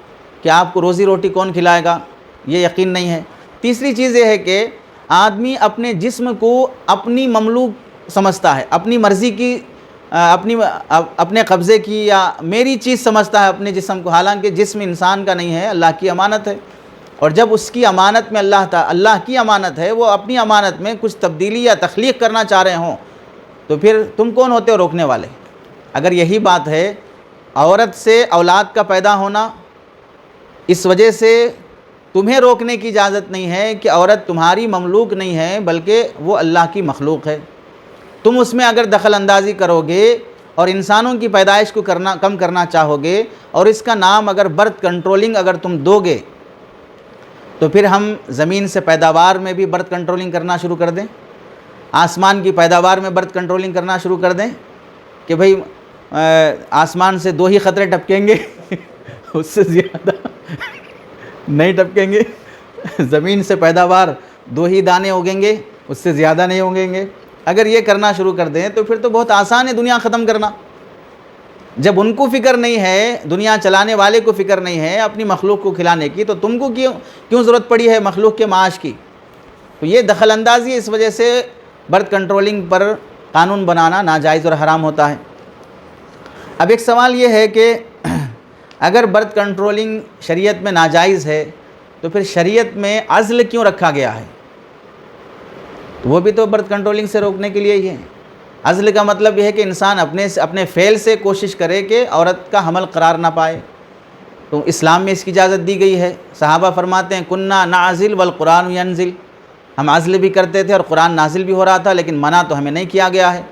کہ آپ کو روزی روٹی کون کھلائے گا، یہ یقین نہیں ہے۔ تیسری چیز یہ ہے کہ آدمی اپنے جسم کو اپنی مملوک سمجھتا ہے، اپنی مرضی کی، اپنے قبضے کی، یا میری چیز سمجھتا ہے اپنے جسم کو، حالانکہ جسم انسان کا نہیں ہے، اللہ کی امانت ہے۔ اور جب اس کی امانت میں اللہ کی امانت ہے، وہ اپنی امانت میں کچھ تبدیلی یا تخلیق کرنا چاہ رہے ہوں، تو پھر تم کون ہوتے ہو روکنے والے؟ اگر یہی بات ہے، عورت سے اولاد کا پیدا ہونا، اس وجہ سے تمہیں روکنے کی اجازت نہیں ہے کہ عورت تمہاری مملوک نہیں ہے بلکہ وہ اللہ کی مخلوق ہے۔ تم اس میں اگر دخل اندازی کرو گے اور انسانوں کی پیدائش کو کم کرنا چاہو گے، اور اس کا نام اگر برتھ کنٹرولنگ اگر تم دو گے، تو پھر ہم زمین سے پیداوار میں بھی برتھ کنٹرولنگ کرنا شروع کر دیں، آسمان کی پیداوار میں برتھ کنٹرولنگ کرنا شروع کر دیں کہ بھئی آسمان سے 2 ہی خطرے ٹپکیں گے، اس سے زیادہ نہیں ٹپکیں گے، زمین سے پیداوار 2 ہی دانے اگیں گے، اس سے زیادہ نہیں اگیں گے۔ اگر یہ کرنا شروع کر دیں تو پھر تو بہت آسان ہے دنیا ختم کرنا۔ جب ان کو فکر نہیں ہے، دنیا چلانے والے کو فکر نہیں ہے اپنی مخلوق کو کھلانے کی، تو تم کو کیوں ضرورت پڑی ہے مخلوق کے معاش کی؟ تو یہ دخل اندازی، اس وجہ سے برتھ کنٹرولنگ پر قانون بنانا ناجائز اور حرام ہوتا ہے۔ اب ایک سوال یہ ہے کہ اگر برتھ کنٹرولنگ شریعت میں ناجائز ہے تو پھر شریعت میں عزل کیوں رکھا گیا ہے؟ وہ بھی تو برتھ کنٹرولنگ سے روکنے کے لیے ہی ہے۔ عزل کا مطلب یہ ہے کہ انسان اپنے فعل سے کوشش کرے کہ عورت کا حمل قرار نہ پائے، تو اسلام میں اس کی اجازت دی گئی ہے۔ صحابہ فرماتے ہیں کننا نعزل والقرآن ینزل، ہم عزل بھی کرتے تھے اور قرآن نازل بھی ہو رہا تھا، لیکن منع تو ہمیں نہیں کیا گیا ہے۔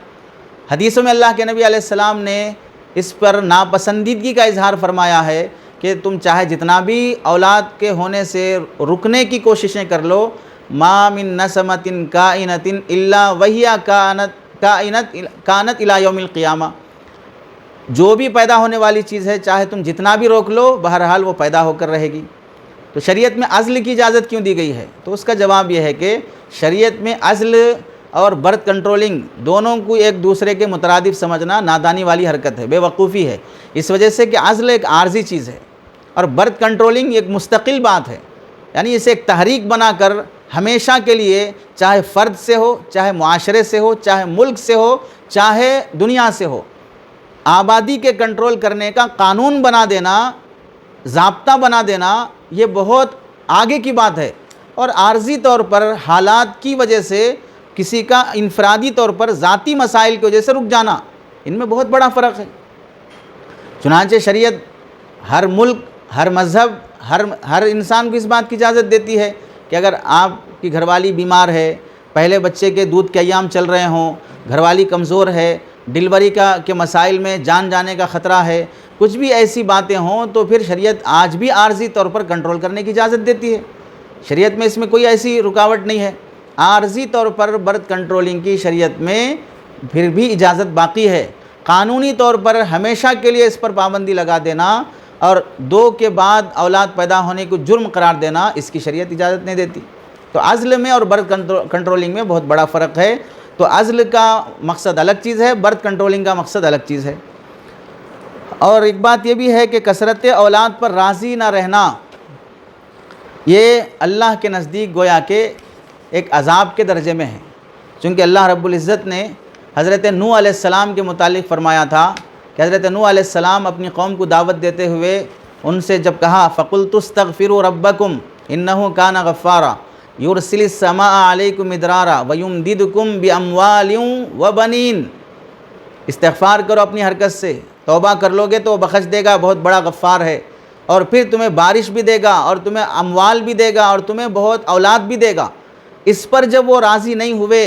حدیثوں میں اللہ کے نبی علیہ السلام نے اس پر ناپسندیدگی کا اظہار فرمایا ہے کہ تم چاہے جتنا بھی اولاد کے ہونے سے رکنے کی کوششیں کر لو، ما من نسمۃ کائنۃ الا وہی کانت الی یوم القیامہ، جو بھی پیدا ہونے والی چیز ہے چاہے تم جتنا بھی روک لو، بہرحال وہ پیدا ہو کر رہے گی۔ تو شریعت میں عزل کی اجازت کیوں دی گئی ہے؟ تو اس کا جواب یہ ہے کہ شریعت میں عزل اور برتھ کنٹرولنگ دونوں کو ایک دوسرے کے مترادف سمجھنا نادانی والی حرکت ہے، بے وقوفی ہے، اس وجہ سے کہ عزل ایک عارضی چیز ہے اور برتھ کنٹرولنگ ایک مستقل بات ہے، یعنی اسے ایک تحریک بنا کر ہمیشہ کے لیے، چاہے فرد سے ہو، چاہے معاشرے سے ہو، چاہے ملک سے ہو، چاہے دنیا سے ہو، آبادی کے کنٹرول کرنے کا قانون بنا دینا، ضابطہ بنا دینا، یہ بہت آگے کی بات ہے۔ اور عارضی طور پر حالات کی وجہ سے کسی کا انفرادی طور پر ذاتی مسائل کی وجہ سے رک جانا، ان میں بہت بڑا فرق ہے۔ چنانچہ شریعت ہر ملک، ہر مذہب، ہر انسان کو اس بات کی اجازت دیتی ہے کہ اگر آپ کی گھر والی بیمار ہے، پہلے بچے کے دودھ کے ایام چل رہے ہوں، گھر والی کمزور ہے، ڈیلیوری کے مسائل میں جان جانے کا خطرہ ہے، کچھ بھی ایسی باتیں ہوں، تو پھر شریعت آج بھی عارضی طور پر کنٹرول کرنے کی اجازت دیتی ہے۔ شریعت میں اس میں کوئی ایسی رکاوٹ نہیں ہے، عارضی طور پر برتھ کنٹرولنگ کی شریعت میں پھر بھی اجازت باقی ہے۔ قانونی طور پر ہمیشہ کے لیے اس پر پابندی لگا دینا اور 2 کے بعد اولاد پیدا ہونے کو جرم قرار دینا، اس کی شریعت اجازت نہیں دیتی۔ تو عزل میں اور برتھ کنٹرولنگ میں بہت بڑا فرق ہے۔ تو عزل کا مقصد الگ چیز ہے، برتھ کنٹرولنگ کا مقصد الگ چیز ہے۔ اور ایک بات یہ بھی ہے کہ کثرت اولاد پر راضی نہ رہنا، یہ اللہ کے نزدیک گویا کہ ایک عذاب کے درجے میں ہے، چونکہ اللہ رب العزت نے حضرت نوح علیہ السلام کے متعلق فرمایا تھا کہ حضرت نوح علیہ السلام اپنی قوم کو دعوت دیتے ہوئے ان سے جب کہا فَقُلْتُ اسْتَغْفِرُوا رَبَّكُمْ إِنَّهُ كَانَ غَفَّارًا يُرْسِلِ السَّمَاءَ عَلَيْكُمْ مِدْرَارًا وَيُمْدِدْكُمْ بِأَمْوَالٍ وَبَنِينَ، استغفار کرو اپنی حرکت سے، توبہ کر لو گے تو وہ بخش دے گا، بہت بڑا غفار ہے، اور پھر تمہیں بارش بھی دے گا اور تمہیں اموال بھی دے گا اور تمہیں بہت اولاد بھی دے گا۔ اس پر جب وہ راضی نہیں ہوئے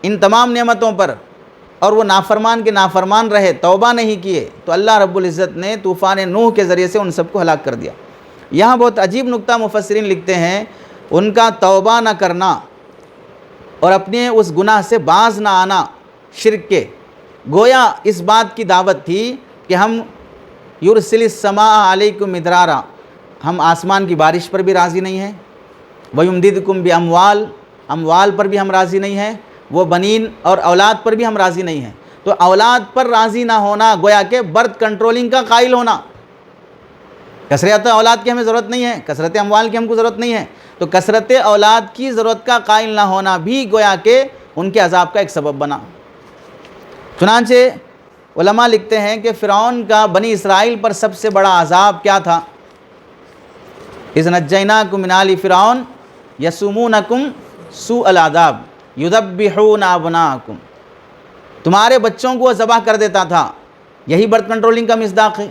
ان تمام نعمتوں پر اور وہ نافرمان کے نافرمان رہے، توبہ نہیں کیے، تو اللہ رب العزت نے طوفان نوح کے ذریعے سے ان سب کو ہلاک کر دیا۔ یہاں بہت عجیب نکتہ مفسرین لکھتے ہیں، ان کا توبہ نہ کرنا اور اپنے اس گناہ سے باز نہ آنا شرک کے، گویا اس بات کی دعوت تھی کہ ہم یرسل السماء علیکم مدرارا، ہم آسمان کی بارش پر بھی راضی نہیں ہیں، ویمددکم باموال، اموال پر بھی ہم راضی نہیں ہیں، وہ بنین اور اولاد پر بھی ہم راضی نہیں ہیں۔ تو اولاد پر راضی نہ ہونا گویا کہ برتھ کنٹرولنگ کا قائل ہونا۔ کثرت اولاد کی ہمیں ضرورت نہیں ہے، کثرت اموال کی ہم کو ضرورت نہیں ہے، تو کثرت اولاد کی ضرورت کا قائل نہ ہونا بھی گویا کہ ان کے عذاب کا ایک سبب بنا۔ چنانچہ علماء لکھتے ہیں کہ فرعون کا بنی اسرائیل پر سب سے بڑا عذاب کیا تھا؟ اذ نجیناکم من آل فرعون یسومونکم سوء العذاب یذبحون ابناءکم، تمہارے بچوں کو وہ ذبح کر دیتا تھا۔ یہی برتھ کنٹرولنگ کا مصداق ہے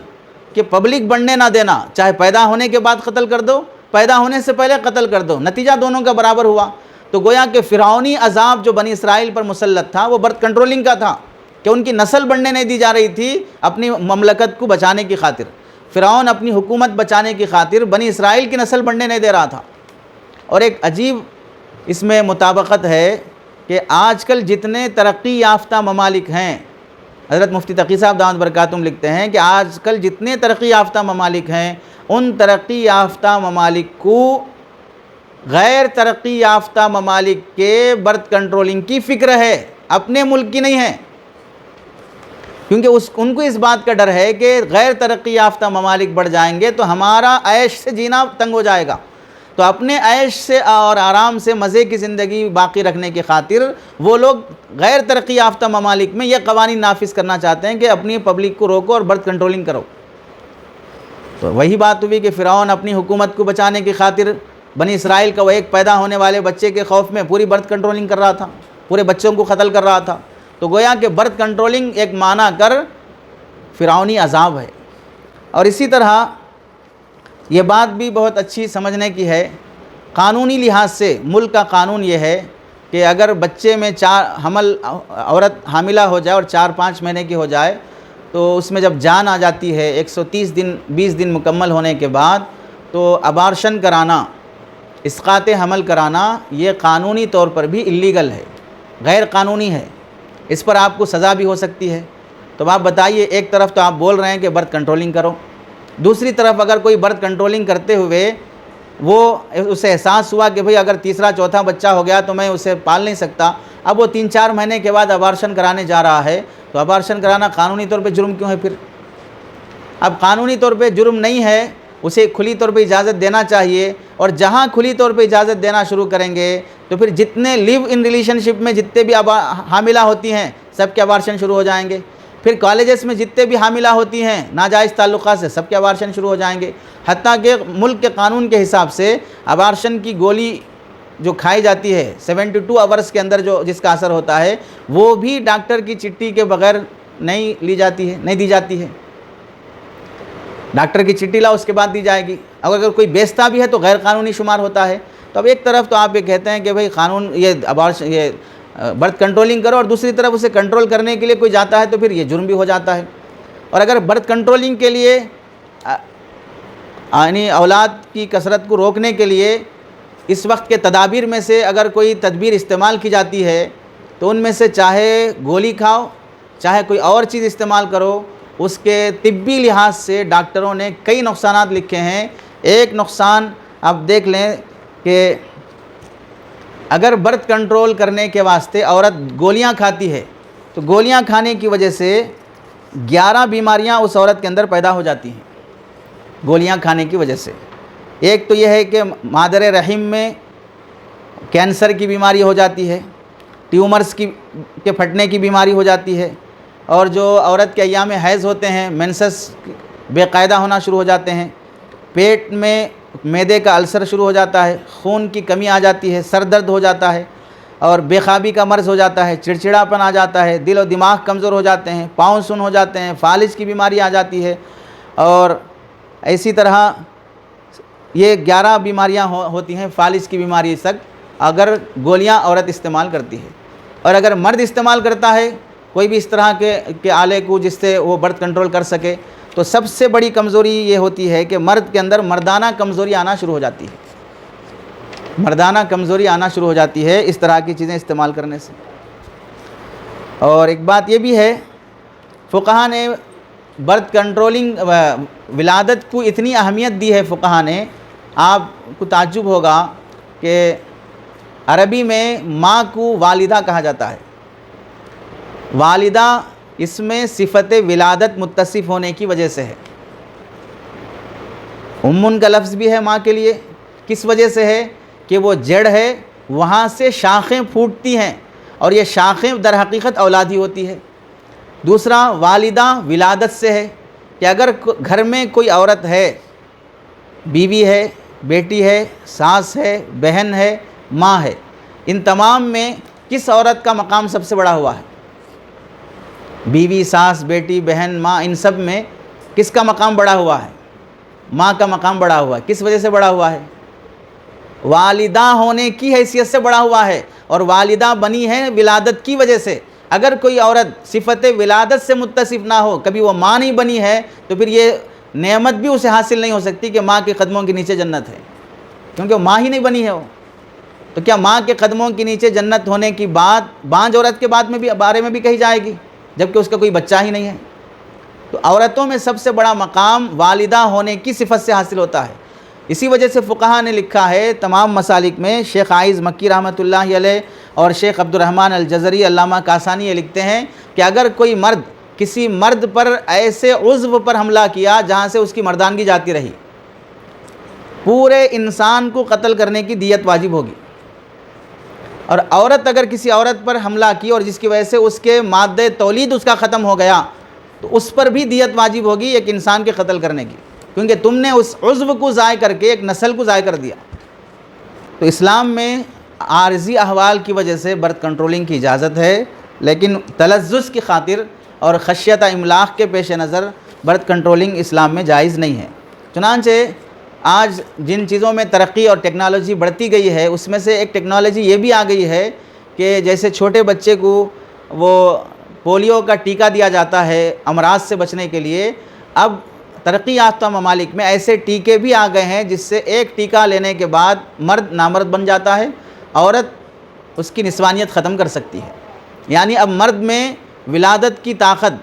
کہ پبلک بڑھنے نہ دینا، چاہے پیدا ہونے کے بعد قتل کر دو، پیدا ہونے سے پہلے قتل کر دو، نتیجہ دونوں کا برابر ہوا۔ تو گویا کہ فرعونی عذاب جو بنی اسرائیل پر مسلط تھا وہ برتھ کنٹرولنگ کا تھا کہ ان کی نسل بڑھنے نہیں دی جا رہی تھی اپنی مملکت کو بچانے کی خاطر۔ فرعون اپنی حکومت بچانے کی خاطر بنی اسرائیل کی نسل بڑھنے نہیں دے رہا تھا۔ اور ایک عجیب اس میں مطابقت ہے کہ آج کل جتنے ترقی یافتہ ممالک ہیں، حضرت مفتی تقی صاحب دامت برکاتہم لکھتے ہیں کہ آج کل جتنے ترقی یافتہ ممالک ہیں، ان ترقی یافتہ ممالک کو غیر ترقی یافتہ ممالک کے برتھ کنٹرولنگ کی فکر ہے، اپنے ملک کی نہیں ہے، کیونکہ ان کو اس بات کا ڈر ہے کہ غیر ترقی یافتہ ممالک بڑھ جائیں گے تو ہمارا عیش سے جینا تنگ ہو جائے گا، تو اپنے عیش سے اور آرام سے مزے کی زندگی باقی رکھنے کی خاطر وہ لوگ غیر ترقی یافتہ ممالک میں یہ قوانین نافذ کرنا چاہتے ہیں کہ اپنی پبلک کو روکو اور برتھ کنٹرولنگ کرو۔ تو وہی بات ہوئی کہ فرعون اپنی حکومت کو بچانے کی خاطر بنی اسرائیل کا وہ ایک پیدا ہونے والے بچے کے خوف میں پوری برتھ کنٹرولنگ کر رہا تھا، پورے بچوں کو قتل کر رہا تھا۔ تو گویا کہ برتھ کنٹرولنگ ایک معنی کر فرعونی عذاب ہے۔ اور اسی طرح یہ بات بھی بہت اچھی سمجھنے کی ہے، قانونی لحاظ سے ملک کا قانون یہ ہے کہ اگر بچے میں عورت حاملہ ہو جائے اور 4-5 مہینے کی ہو جائے تو اس میں جب جان آ جاتی ہے 130 دن 20 دن مکمل ہونے کے بعد، تو ابارشن کرانا، اسقاط حمل کرانا یہ قانونی طور پر بھی اللیگل ہے، غیر قانونی ہے، اس پر آپ کو سزا بھی ہو سکتی ہے۔ تو آپ بتائیے، ایک طرف تو آپ بول رہے ہیں کہ برتھ کنٹرولنگ کرو، دوسری طرف اگر کوئی برتھ کنٹرولنگ کرتے ہوئے وہ اسے احساس ہوا کہ بھئی اگر تیسرا چوتھا بچہ ہو گیا تو میں اسے پال نہیں سکتا، اب وہ 3-4 مہینے کے بعد ابارشن کرانے جا رہا ہے، تو ابارشن کرانا قانونی طور پہ جرم کیوں ہے پھر؟ اب قانونی طور پہ جرم نہیں ہے، اسے کھلی طور پہ اجازت دینا چاہیے، اور جہاں کھلی طور پہ اجازت دینا شروع کریں گے تو پھر جتنے لیو ان ریلیشن شپ میں جتنے بھی حاملہ ہوتی ہیں سب کے ابارشن شروع ہو جائیں گے، پھر کالجز میں جتنے بھی حاملہ ہوتی ہیں ناجائز تعلقات سے سب کے ابارشن شروع ہو جائیں گے، حتیٰ کہ ملک کے قانون کے حساب سے ابارشن کی گولی جو کھائی جاتی ہے 72 آورس کے اندر جس کا اثر ہوتا ہے وہ بھی ڈاکٹر کی چٹھی کے بغیر نہیں دی جاتی ہے، ڈاکٹر کی چٹھی لاؤ اس کے بعد دی جائے گی، اگر کوئی بیچتا بھی ہے تو غیر قانونی شمار ہوتا ہے۔ تو اب ایک طرف تو آپ یہ کہتے ہیں کہ بھئی قانون یہ برتھ کنٹرولنگ کرو، اور دوسری طرف اسے کنٹرول کرنے کے لیے کوئی جاتا ہے تو پھر یہ جرم بھی ہو جاتا ہے۔ اور اگر برتھ کنٹرولنگ کے لیے یعنی اولاد کی کثرت کو روکنے کے لیے اس وقت کے تدابیر میں سے اگر کوئی تدبیر استعمال کی جاتی ہے تو ان میں سے چاہے گولی کھاؤ چاہے کوئی اور چیز استعمال کرو، اس کے طبی لحاظ سے ڈاکٹروں نے کئی نقصانات لکھے ہیں۔ ایک نقصان آپ دیکھ لیں کہ اگر برتھ کنٹرول کرنے کے واسطے عورت گولیاں کھاتی ہے تو گولیاں کھانے کی وجہ سے 11 بیماریاں اس عورت کے اندر پیدا ہو جاتی ہیں، گولیاں کھانے کی وجہ سے ایک تو یہ ہے کہ مادر رحم میں کینسر کی بیماری ہو جاتی ہے، ٹیومرز کے پھٹنے کی بیماری ہو جاتی ہے، اور جو عورت کے ایام حیض ہوتے ہیں مینسس بے قاعدہ ہونا شروع ہو جاتے ہیں، پیٹ میں معدے کا السر شروع ہو جاتا ہے، خون کی کمی آ جاتی ہے، سر درد ہو جاتا ہے، اور بے خوابی کا مرض ہو جاتا ہے، چڑچڑاپن آ جاتا ہے، دل و دماغ کمزور ہو جاتے ہیں، پاؤں سن ہو جاتے ہیں، فالج کی بیماری آ جاتی ہے، اور اسی طرح یہ 11 بیماریاں ہوتی ہیں فالج کی بیماری تک اگر گولیاں عورت استعمال کرتی ہے۔ اور اگر مرد استعمال کرتا ہے کوئی بھی اس طرح کے آلے کو جس سے وہ برتھ کنٹرول کر سکے، تو سب سے بڑی کمزوری یہ ہوتی ہے کہ مرد کے اندر مردانہ کمزوری آنا شروع ہو جاتی ہے، مردانہ کمزوری آنا شروع ہو جاتی ہے اس طرح کی چیزیں استعمال کرنے سے۔ اور ایک بات یہ بھی ہے، فقہا نے برتھ کنٹرولنگ ولادت کو اتنی اہمیت دی ہے فقہا نے، آپ کو تعجب ہوگا کہ عربی میں ماں کو والدہ کہا جاتا ہے۔ والدہ اس میں صفت ولادت متصف ہونے کی وجہ سے ہے۔ امن کا لفظ بھی ہے ماں کے لیے، کس وجہ سے ہے کہ وہ جڑ ہے، وہاں سے شاخیں پھوٹتی ہیں، اور یہ شاخیں در حقیقت اولادی ہوتی ہے۔ دوسرا والدہ ولادت سے ہے کہ اگر گھر میں کوئی عورت ہے، بیوی ہے، بیٹی ہے، ساس ہے، بہن ہے، ماں ہے، ان تمام میں کس عورت کا مقام سب سے بڑا ہوا ہے؟ بیوی، ساس، بیٹی، بہن، ماں، ان سب میں کس کا مقام بڑا ہوا ہے؟ ماں کا مقام بڑا ہوا ہے۔ کس وجہ سے بڑا ہوا ہے؟ والدہ ہونے کی حیثیت سے بڑا ہوا ہے، اور والدہ بنی ہے ولادت کی وجہ سے۔ اگر کوئی عورت صفت ولادت سے متصف نہ ہو، کبھی وہ ماں نہیں بنی ہے، تو پھر یہ نعمت بھی اسے حاصل نہیں ہو سکتی کہ ماں کے قدموں کے نیچے جنت ہے، کیونکہ وہ ماں ہی نہیں بنی ہے وہ۔ تو کیا ماں کے قدموں کے نیچے جنت ہونے کی بات بانجھ عورت کے بارے میں بھی کہی جائے گی، جبکہ اس کا کوئی بچہ ہی نہیں ہے؟ تو عورتوں میں سب سے بڑا مقام والدہ ہونے کی صفت سے حاصل ہوتا ہے۔ اسی وجہ سے فقہا نے لکھا ہے تمام مسالک میں، شیخ عائز مکی رحمۃ اللہ علیہ اور شیخ عبد الرحمن الجزری، علامہ کاسانی یہ لکھتے ہیں کہ اگر کوئی مرد کسی مرد پر ایسے عضو پر حملہ کیا جہاں سے اس کی مردانگی جاتی رہی، پورے انسان کو قتل کرنے کی دیت واجب ہوگی۔ اور عورت اگر کسی عورت پر حملہ کی اور جس کی وجہ سے اس کے مادہ تولید اس کا ختم ہو گیا، تو اس پر بھی دیت واجب ہوگی ایک انسان کے قتل کرنے کی، کیونکہ تم نے اس عضو کو ضائع کر کے ایک نسل کو ضائع کر دیا۔ تو اسلام میں عارضی احوال کی وجہ سے برتھ کنٹرولنگ کی اجازت ہے، لیکن تلذذ کی خاطر اور خشیت املاق کے پیش نظر برتھ کنٹرولنگ اسلام میں جائز نہیں ہے۔ چنانچہ آج جن چیزوں میں ترقی اور ٹیکنالوجی بڑھتی گئی ہے، اس میں سے ایک ٹیکنالوجی یہ بھی آ گئی ہے کہ جیسے چھوٹے بچے کو وہ پولیو کا ٹیکہ دیا جاتا ہے امراض سے بچنے کے لیے، اب ترقی یافتہ ممالک میں ایسے ٹیکے بھی آ گئے ہیں جس سے ایک ٹیکہ لینے کے بعد مرد نامرد بن جاتا ہے، عورت اس کی نسوانیت ختم کر سکتی ہے۔ یعنی اب مرد میں ولادت کی طاقت،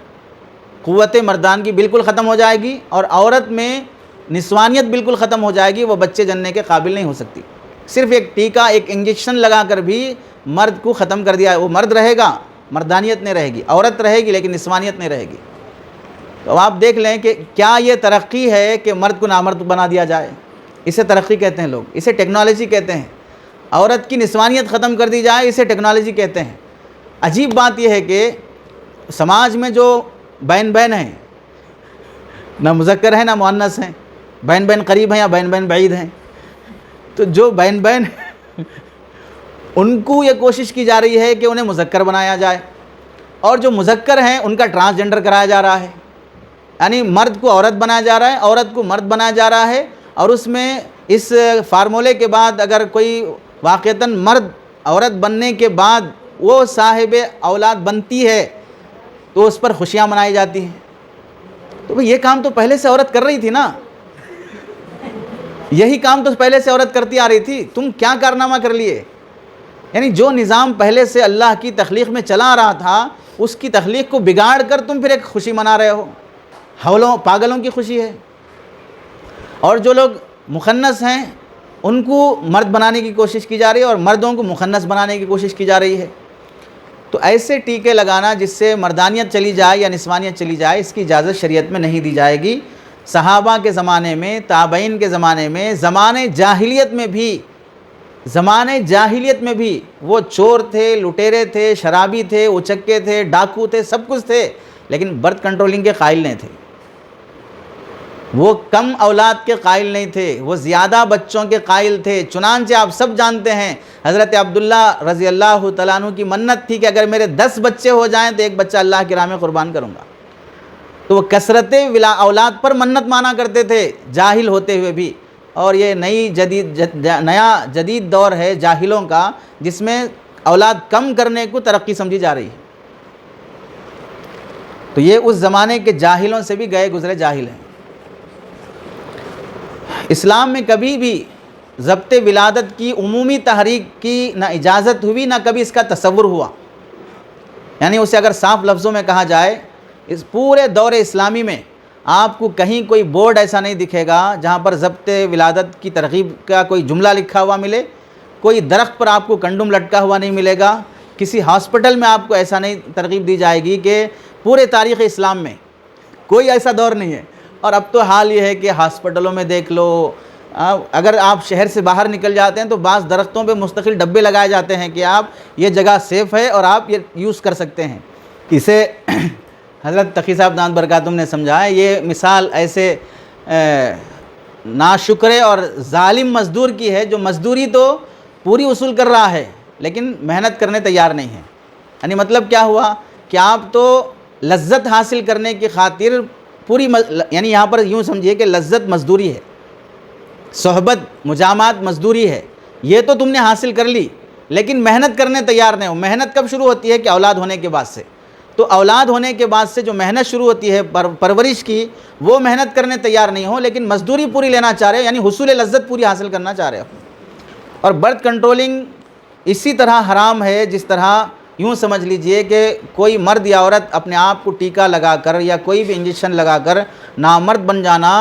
قوت مردانگی بالکل ختم ہو جائے گی، اور عورت میں نسوانیت بالکل ختم ہو جائے گی، وہ بچے جننے کے قابل نہیں ہو سکتی۔ صرف ایک ٹیکہ، ایک انجیکشن لگا کر بھی مرد کو ختم کر دیا ہے۔ وہ مرد رہے گا، مردانیت نہیں رہے گی، عورت رہے گی لیکن نسوانیت نہیں رہے گی۔ تو آپ دیکھ لیں کہ کیا یہ ترقی ہے کہ مرد کو نامرد بنا دیا جائے؟ اسے ترقی کہتے ہیں لوگ، اسے ٹیکنالوجی کہتے ہیں۔ عورت کی نسوانیت ختم کر دی جائے، اسے ٹیکنالوجی کہتے ہیں۔ عجیب بات یہ ہے کہ سماج میں جو بہن ہیں، نہ مذکر ہیں نہ مؤنث ہیں، بہن قریب ہیں یا بہن بعید ہیں، تو جو بہن ان کو یہ کوشش کی جا رہی ہے کہ انہیں مذکر بنایا جائے، اور جو مذکر ہیں ان کا ٹرانسجنڈر کرایا جا رہا ہے، یعنی مرد کو عورت بنایا جا رہا ہے، عورت کو مرد بنایا جا رہا ہے، اور اس میں اس فارمولے کے بعد اگر کوئی واقعتاً مرد عورت بننے کے بعد وہ صاحب اولاد بنتی ہے تو اس پر خوشیاں منائی جاتی ہیں۔ تو یہ کام تو پہلے سے عورت کر رہی تھی نا، یہی کام تو پہلے سے عورت کرتی آ رہی تھی، تم کیا کارنامہ کر لیے؟ یعنی جو نظام پہلے سے اللہ کی تخلیق میں چلا آ رہا تھا، اس کی تخلیق کو بگاڑ کر تم پھر ایک خوشی منا رہے ہو، ہولوں پاگلوں کی خوشی ہے۔ اور جو لوگ مخنث ہیں ان کو مرد بنانے کی کوشش کی جا رہی ہے، اور مردوں کو مخنث بنانے کی کوشش کی جا رہی ہے۔ تو ایسے ٹیکے لگانا جس سے مردانیت چلی جائے یا نسوانیت چلی جائے، اس کی اجازت شریعت میں نہیں دی جائے گی۔ صحابہ کے زمانے میں، تابعین کے زمانے میں، زمانے جاہلیت میں بھی وہ چور تھے، لٹیرے تھے، شرابی تھے، اچکے تھے، ڈاکو تھے، سب کچھ تھے، لیکن برتھ کنٹرولنگ کے قائل نہیں تھے۔ وہ کم اولاد کے قائل نہیں تھے، وہ زیادہ بچوں کے قائل تھے۔ چنانچہ آپ سب جانتے ہیں حضرت عبداللہ رضی اللہ تعالیٰ عنہ کی منت تھی کہ اگر میرے 10 بچے ہو جائیں تو ایک بچہ اللہ کی راہ میں قربان کروں گا۔ تو وہ کثرت اولاد پر منت مانا کرتے تھے جاہل ہوتے ہوئے بھی۔ اور یہ نیا جدید دور ہے جاہلوں کا، جس میں اولاد کم کرنے کو ترقی سمجھی جا رہی ہے۔ تو یہ اس زمانے کے جاہلوں سے بھی گئے گزرے جاہل ہیں۔ اسلام میں کبھی بھی ضبط ولادت کی عمومی تحریک کی نہ اجازت ہوئی، نہ کبھی اس کا تصور ہوا۔ یعنی اسے اگر صاف لفظوں میں کہا جائے، اس پورے دور اسلامی میں آپ کو کہیں کوئی بورڈ ایسا نہیں دکھے گا جہاں پر ضبط ولادت کی ترغیب کا کوئی جملہ لکھا ہوا ملے، کوئی درخت پر آپ کو کنڈوم لٹکا ہوا نہیں ملے گا، کسی ہاسپٹل میں آپ کو ایسا نہیں ترغیب دی جائے گی کہ پورے تاریخ اسلام میں کوئی ایسا دور نہیں ہے۔ اور اب تو حال یہ ہے کہ ہاسپٹلوں میں دیکھ لو، اگر آپ شہر سے باہر نکل جاتے ہیں تو بعض درختوں پہ مستقل ڈبے لگائے جاتے ہیں کہ آپ یہ جگہ سیف ہے اور آپ یہ یوز کر سکتے ہیں۔ اسے حضرت تقی صاحب دامت برکاتہم نے سمجھایا، یہ مثال ایسے ناشکرے اور ظالم مزدور کی ہے جو مزدوری تو پوری وصول کر رہا ہے لیکن محنت کرنے تیار نہیں ہے۔ یعنی مطلب کیا ہوا کہ آپ تو لذت حاصل کرنے کی خاطر یعنی یہاں پر یوں سمجھیے کہ لذت مزدوری ہے، صحبت مجامعات مزدوری ہے، یہ تو تم نے حاصل کر لی لیکن محنت کرنے تیار نہیں ہو۔ محنت کب شروع ہوتی ہے کہ اولاد ہونے کے بعد سے۔ تو اولاد ہونے کے بعد سے جو محنت شروع ہوتی ہے پرورش کی، وہ محنت کرنے تیار نہیں ہو لیکن مزدوری پوری لینا چاہ رہے، یعنی حصول لذت پوری حاصل کرنا چاہ رہے ہو۔ اور برتھ کنٹرولنگ اسی طرح حرام ہے جس طرح یوں سمجھ لیجئے کہ کوئی مرد یا عورت اپنے آپ کو ٹیکا لگا کر یا کوئی بھی انجیکشن لگا کر نامرد بن جانا،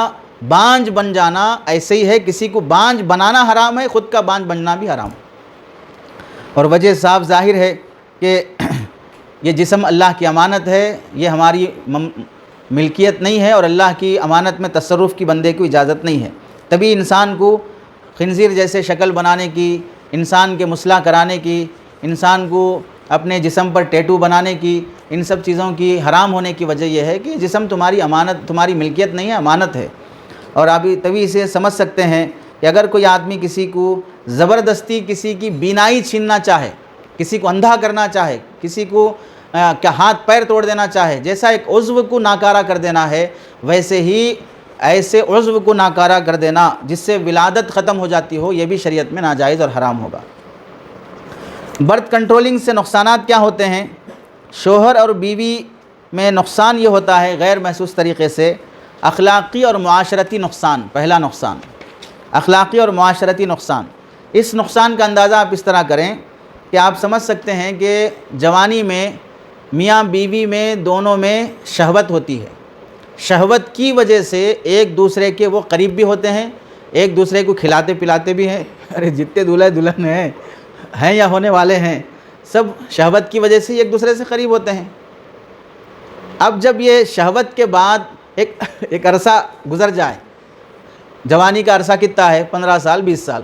بانج بن جانا، ایسے ہی ہے کسی کو بانج بنانا حرام ہے، خود کا بانج بننا بھی حرام۔ اور وجہ صاف ظاہر ہے کہ یہ جسم اللہ کی امانت ہے، یہ ہماری ملکیت نہیں ہے اور اللہ کی امانت میں تصرف کی بندے کو اجازت نہیں ہے۔ تبھی انسان کو خنزیر جیسے شکل بنانے کی، انسان کے مسئلہ کرانے کی، انسان کو اپنے جسم پر ٹیٹو بنانے کی، ان سب چیزوں کی حرام ہونے کی وجہ یہ ہے کہ جسم تمہاری امانت، تمہاری ملکیت نہیں ہے، امانت ہے۔ اور ابھی تبھی اسے سمجھ سکتے ہیں کہ اگر کوئی آدمی کسی کو زبردستی کسی کی بینائی چھیننا چاہے، کسی کو اندھا کرنا چاہے، کسی کو کا ہاتھ پیر توڑ دینا چاہے، جیسا ایک عضو کو ناکارہ کر دینا ہے، ویسے ہی ایسے عضو کو ناکارہ کر دینا جس سے ولادت ختم ہو جاتی ہو، یہ بھی شریعت میں ناجائز اور حرام ہوگا۔ برتھ کنٹرولنگ سے نقصانات کیا ہوتے ہیں؟ شوہر اور بیوی میں نقصان یہ ہوتا ہے غیر محسوس طریقے سے، اخلاقی اور معاشرتی نقصان۔ پہلا نقصان اخلاقی اور معاشرتی نقصان۔ اس نقصان کا اندازہ آپ اس طرح کریں کہ آپ سمجھ سکتے ہیں کہ جوانی میں میاں بیوی میں دونوں میں شہوت ہوتی ہے، شہوت کی وجہ سے ایک دوسرے کے وہ قریب بھی ہوتے ہیں، ایک دوسرے کو کھلاتے پلاتے بھی ہیں۔ ارے جتنے دولہے دلہن ہیں یا ہونے والے ہیں، سب شہوت کی وجہ سے ایک دوسرے سے قریب ہوتے ہیں۔ اب جب یہ شہوت کے بعد ایک عرصہ گزر جائے، جوانی کا عرصہ کتنا ہے؟ 15 سال، 20 سال،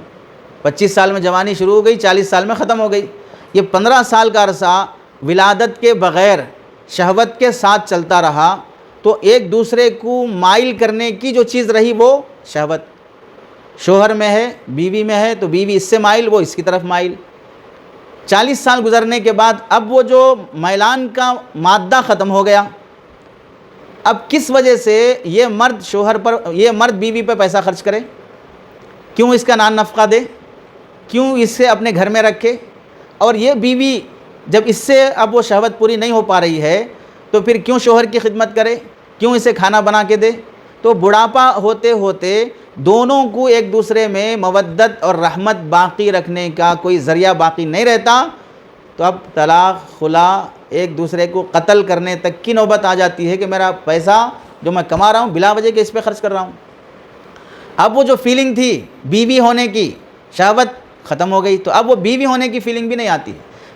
25 سال میں جوانی شروع ہو گئی، 40 سال میں ختم ہو گئی۔ یہ 15 سال کا عرصہ ولادت کے بغیر شہوت کے ساتھ چلتا رہا تو ایک دوسرے کو مائل کرنے کی جو چیز رہی وہ شہوت۔ شوہر میں ہے، بیوی میں ہے تو بیوی اس سے مائل، وہ اس کی طرف مائل۔ 40 سال گزرنے کے بعد اب وہ جو میلان کا مادہ ختم ہو گیا۔ اب کس وجہ سے یہ مرد شوہر پر، یہ مرد بیوی پہ پیسہ خرچ کرے؟ کیوں اس کا نان نفقہ دے؟ کیوں اس سے اپنے گھر میں رکھے؟ اور یہ بیوی جب اس سے اب وہ شہوت پوری نہیں ہو پا رہی ہے تو پھر کیوں شوہر کی خدمت کرے؟ کیوں اسے کھانا بنا کے دے؟ تو بڑھاپا ہوتے ہوتے دونوں کو ایک دوسرے میں مودت اور رحمت باقی رکھنے کا کوئی ذریعہ باقی نہیں رہتا، تو اب طلاق، خلا، ایک دوسرے کو قتل کرنے تک کی نوبت آ جاتی ہے کہ میرا پیسہ جو میں کما رہا ہوں بلا وجہ کے اس پہ خرچ کر رہا ہوں۔ اب وہ جو فیلنگ تھی بیوی ہونے کی، شہوت ختم ہو گئی، تو اب وہ بیوی ہونے کی فیلنگ بھی نہیں آتی۔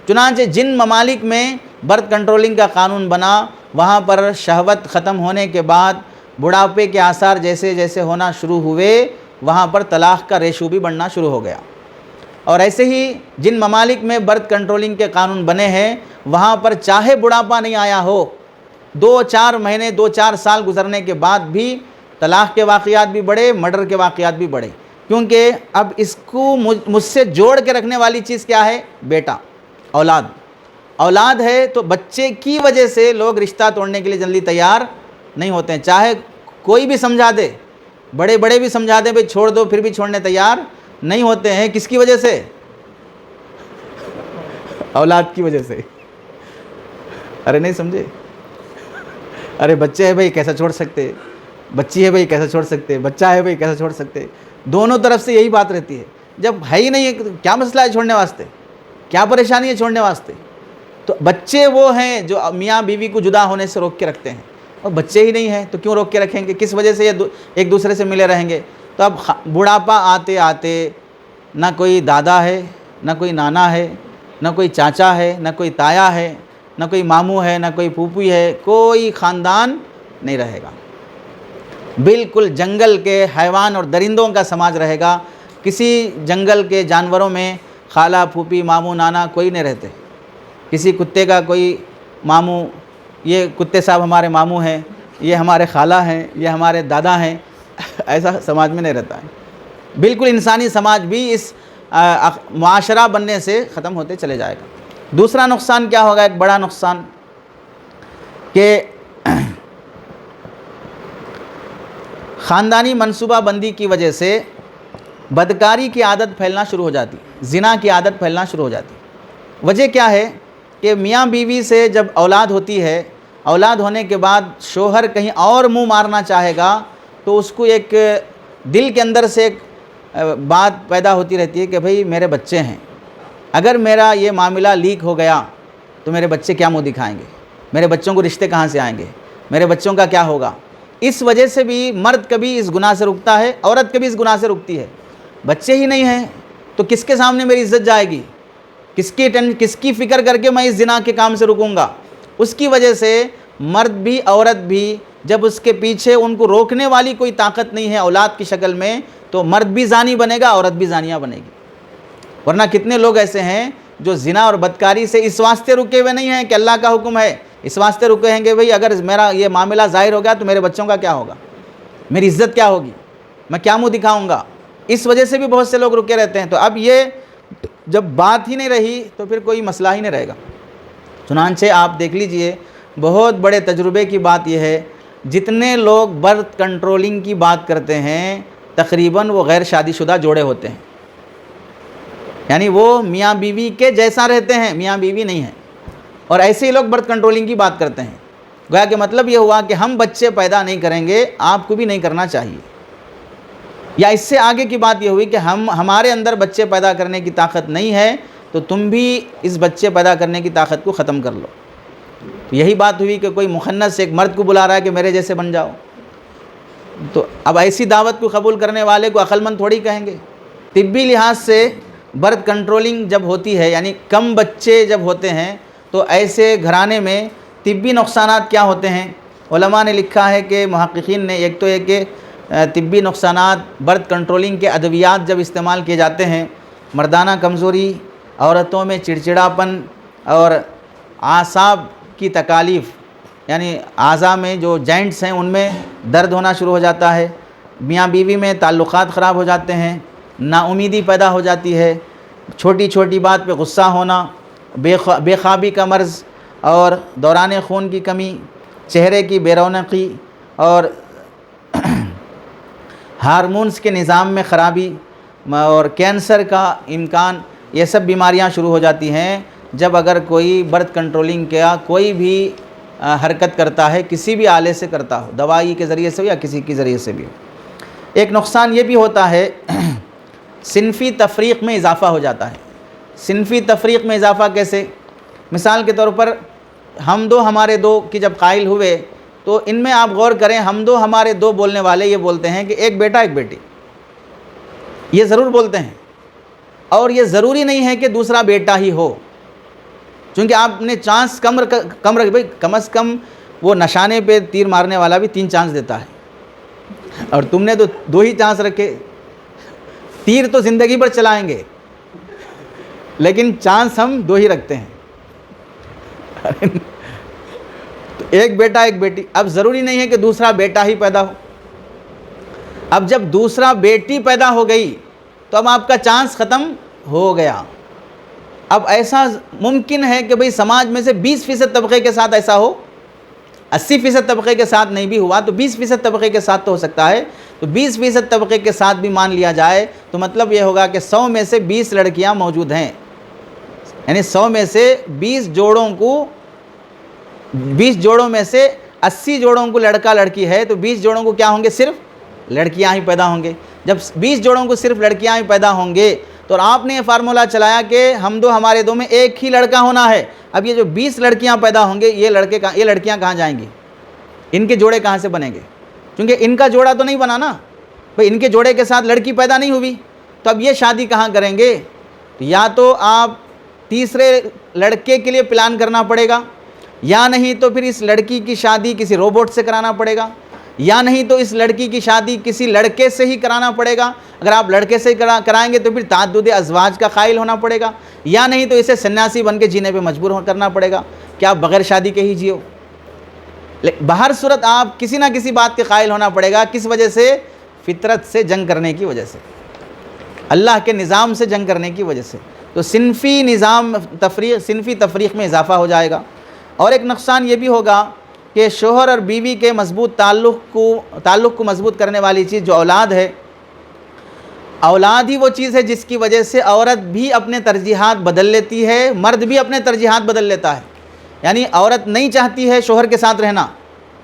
چنانچہ جن ممالک میں برتھ کنٹرولنگ کا قانون بنا، وہاں پر شہوت ختم ہونے کے بعد بڑھاپے کے آثار جیسے جیسے ہونا شروع ہوئے وہاں پر طلاق کا ریشو بھی بڑھنا شروع ہو گیا. اور ایسے ہی جن ممالک میں برتھ کنٹرولنگ کے قانون بنے ہیں وہاں پر چاہے بڑھاپا نہیں آیا ہو، 2-4 مہینے 2-4 سال گزرنے کے بعد بھی طلاق کے واقعات بھی بڑھے، مرڈر کے واقعات بھی بڑھے. کیونکہ اب اس کو مجھ سے جوڑ کے رکھنے والی چیز کیا ہے؟ بیٹا، اولاد ہے. تو بچے کی وجہ سے لوگ رشتہ توڑنے کے لیے جلدی تیار نہیں ہوتے ہیں، چاہے کوئی بھی سمجھا دے، بڑے بڑے بھی سمجھا دیں بھئی چھوڑ دو، پھر بھی چھوڑنے تیار نہیں ہوتے ہیں. کس کی وجہ سے؟ اولاد کی وجہ سے. ارے نہیں سمجھے؟ ارے بچے ہے بھئی کیسا چھوڑ سکتے، بچی ہے بھئی کیسا چھوڑ سکتے، بچہ ہے بھئی کیسا چھوڑ سکتے. دونوں طرف سے یہی بات رہتی ہے. جب ہے ہی نہیں ہے کیا مسئلہ ہے چھوڑنے واسطے، کیا پریشانی ہے چھوڑنے واسطے؟ تو بچے وہ ہیں جو میاں بیوی کو جدا ہونے سے روک کے رکھتے ہیں، اور بچے ہی نہیں ہیں تو کیوں روک کے رکھیں گے؟ کس وجہ سے یہ ایک دوسرے سے ملے رہیں گے؟ تو اب بڑھاپا آتے آتے نہ کوئی دادا ہے، نہ کوئی نانا ہے، نہ کوئی چاچا ہے، نہ کوئی تایا ہے، نہ کوئی ماموں ہے، نہ کوئی پھوپھی ہے، کوئی خاندان نہیں رہے گا. بالکل جنگل کے حیوان اور درندوں کا سماج رہے گا. کسی جنگل کے جانوروں میں خالہ، پھوپھی، ماموں، نانا کوئی نہیں رہتے. کسی کتے کا کوئی ماموں، یہ کتے صاحب ہمارے ماموں ہیں، یہ ہمارے خالہ ہیں، یہ ہمارے دادا ہیں، ایسا سماج میں نہیں رہتا ہے. بالکل انسانی سماج بھی اس معاشرہ بننے سے ختم ہوتے چلے جائے گا. دوسرا نقصان کیا ہوگا؟ ایک بڑا نقصان کہ خاندانی منصوبہ بندی کی وجہ سے بدکاری کی عادت پھیلنا شروع ہو جاتی، زنا کی عادت پھیلنا شروع ہو جاتی. وجہ کیا ہے کہ میاں بیوی سے جب اولاد ہوتی ہے، اولاد ہونے کے بعد شوہر کہیں اور منہ مارنا چاہے گا تو اس کو ایک دل کے اندر سے ایک بات پیدا ہوتی رہتی ہے کہ بھئی میرے بچے ہیں، اگر میرا یہ معاملہ لیک ہو گیا تو میرے بچے کیا منہ دکھائیں گے، میرے بچوں کو رشتے کہاں سے آئیں گے، میرے بچوں کا کیا ہوگا. اس وجہ سے بھی مرد کبھی اس گناہ سے رکتا ہے، عورت کبھی اس گناہ سے رکتی ہے. بچے ہی نہیں ہیں تو کس کے سامنے میری عزت جائے گی، کس کی فکر کر کے میں اس زنا کے کام سے رکوں گا. اس کی وجہ سے مرد بھی عورت بھی جب اس کے پیچھے ان کو روکنے والی کوئی طاقت نہیں ہے اولاد کی شکل میں، تو مرد بھی زانی بنے گا، عورت بھی زانیہ بنے گی. ورنہ کتنے لوگ ایسے ہیں جو زنا اور بدکاری سے اس واسطے رکے ہوئے نہیں ہیں کہ اللہ کا حکم ہے، اس واسطے رکے ہیں کہ بھئی اگر میرا یہ معاملہ ظاہر ہو گیا تو میرے بچوں کا کیا ہوگا، میری عزت کیا ہوگی، میں کیا منہ دکھاؤں گا. اس وجہ سے بھی بہت سے لوگ رکے رہتے ہیں. تو اب یہ جب بات ہی نہیں رہی تو پھر کوئی مسئلہ ہی نہیں رہے گا. چنانچہ آپ دیکھ لیجئے، بہت بڑے تجربے کی بات یہ ہے، جتنے لوگ برتھ کنٹرولنگ کی بات کرتے ہیں تقریباً وہ غیر شادی شدہ جوڑے ہوتے ہیں. یعنی وہ میاں بیوی کے جیسا رہتے ہیں، میاں بیوی نہیں ہیں، اور ایسے ہی لوگ برتھ کنٹرولنگ کی بات کرتے ہیں. گویا کہ مطلب یہ ہوا کہ ہم بچے پیدا نہیں کریں گے، آپ کو بھی نہیں کرنا چاہیے. یا اس سے آگے کی بات یہ ہوئی کہ ہمارے اندر بچے پیدا کرنے کی طاقت نہیں ہے تو تم بھی اس بچے پیدا کرنے کی طاقت کو ختم کر لو. تو یہی بات ہوئی کہ کوئی مخنث ایک مرد کو بلا رہا ہے کہ میرے جیسے بن جاؤ. تو اب ایسی دعوت کو قبول کرنے والے کو عقل مند تھوڑی کہیں گے. طبی لحاظ سے برتھ کنٹرولنگ جب ہوتی ہے، یعنی کم بچے جب ہوتے ہیں تو ایسے گھرانے میں طبی نقصانات کیا ہوتے ہیں. علماء نے لکھا ہے کہ محققین نے، ایک تو یہ کہ طبی نقصانات برتھ کنٹرولنگ کے ادویات جب استعمال کیے جاتے ہیں، مردانہ کمزوری، عورتوں میں چڑچڑاپن اور اعصاب کی تکالیف، یعنی اعضاء میں جو جوائنٹس ہیں ان میں درد ہونا شروع ہو جاتا ہے. میاں بیوی میں تعلقات خراب ہو جاتے ہیں، نا امیدی پیدا ہو جاتی ہے، چھوٹی چھوٹی بات پہ غصہ ہونا، بے خوابی کا مرض اور دوران خون کی کمی، چہرے کی بے رونقی اور ہارمونز کے نظام میں خرابی اور کینسر کا امکان. یہ سب بیماریاں شروع ہو جاتی ہیں جب اگر کوئی برتھ کنٹرولنگ کا کوئی بھی حرکت کرتا ہے، کسی بھی آلے سے کرتا ہو، دوائی کے ذریعے سے ہو یا کسی کے ذریعے سے بھی ہو. ایک نقصان یہ بھی ہوتا ہے، صنفی تفریق میں اضافہ ہو جاتا ہے. صنفی تفریق میں اضافہ کیسے؟ مثال کے طور پر ہم دو ہمارے دو کی جب قائل ہوئے تو ان میں آپ غور کریں، ہم دو ہمارے دو بولنے والے یہ بولتے ہیں کہ ایک بیٹا ایک بیٹی، یہ ضرور بولتے ہیں. اور یہ ضروری نہیں ہے کہ دوسرا بیٹا ہی ہو، چونکہ آپ نے چانس کم رکھ بھائی، کم از کم وہ نشانے پہ تیر مارنے والا بھی 3 چانس دیتا ہے. اور تم نے تو 2 ہی چانس رکھے. تیر تو زندگی بھر چلائیں گے لیکن چانس ہم 2 ہی رکھتے ہیں. تو ایک بیٹا ایک بیٹی. اب ضروری نہیں ہے کہ دوسرا بیٹا ہی پیدا ہو. اب جب دوسرا بیٹی پیدا ہو گئی تو اب آپ کا چانس ختم ہو گیا. اب ایسا ممکن ہے کہ بھئی سماج میں سے 20% طبقے کے ساتھ ایسا ہو, 80% طبقے کے ساتھ نہیں بھی ہوا تو 20% طبقے کے ساتھ تو ہو سکتا ہے. تو 20% طبقے کے ساتھ بھی مان لیا جائے تو مطلب یہ ہوگا کہ 100 میں سے 20 لڑکیاں موجود ہیں. یعنی 100 میں سے 20 جوڑوں میں سے 80 جوڑوں کو لڑکا لڑکی ہے تو 20 جوڑوں کو کیا ہوں گے؟ صرف لڑکیاں ہی پیدا ہوں گے. جب 20 جوڑوں کو صرف لڑکیاں ہی پیدا ہوں گے تو آپ نے یہ فارمولہ چلایا کہ ہمارے دو میں ایک ہی لڑکا ہونا ہے. اب یہ جو 20 لڑکیاں پیدا ہوں گے یہ لڑکیاں کہاں جائیں گی؟ ان کے جوڑے کہاں سے بنیں گے؟ کیونکہ ان کا جوڑا تو نہیں بنا نا بھئی, ان کے جوڑے کے ساتھ لڑکی پیدا نہیں ہوئی تو اب یہ شادی کہاں کریں گے؟ یا تو آپ تیسرے لڑکے کے لیے پلان کرنا پڑے گا, یا نہیں تو پھر اس لڑکی کی شادی کسی روبوٹ سے کرانا پڑے گا, یا نہیں تو اس لڑکی کی شادی کسی لڑکے سے ہی کرانا پڑے گا. اگر آپ لڑکے سے کرائیں گے تو پھر تعدد ازواج کا قائل ہونا پڑے گا, یا نہیں تو اسے سنیاسی بن کے جینے پہ مجبور کرنا پڑے گا کہ آپ بغیر شادی کے ہی جیو. بہر صورت آپ کسی نہ کسی بات کے قائل ہونا پڑے گا. کس وجہ سے؟ فطرت سے جنگ کرنے کی وجہ سے, اللہ کے نظام سے جنگ کرنے کی وجہ سے. تو صنفی تفریق میں اضافہ ہو جائے گا. اور ایک نقصان یہ بھی ہوگا کہ شوہر اور بیوی کے مضبوط تعلق کو مضبوط کرنے والی چیز جو اولاد ہے, اولاد ہی وہ چیز ہے جس کی وجہ سے عورت بھی اپنے ترجیحات بدل لیتی ہے, مرد بھی اپنے ترجیحات بدل لیتا ہے. یعنی عورت نہیں چاہتی ہے شوہر کے ساتھ رہنا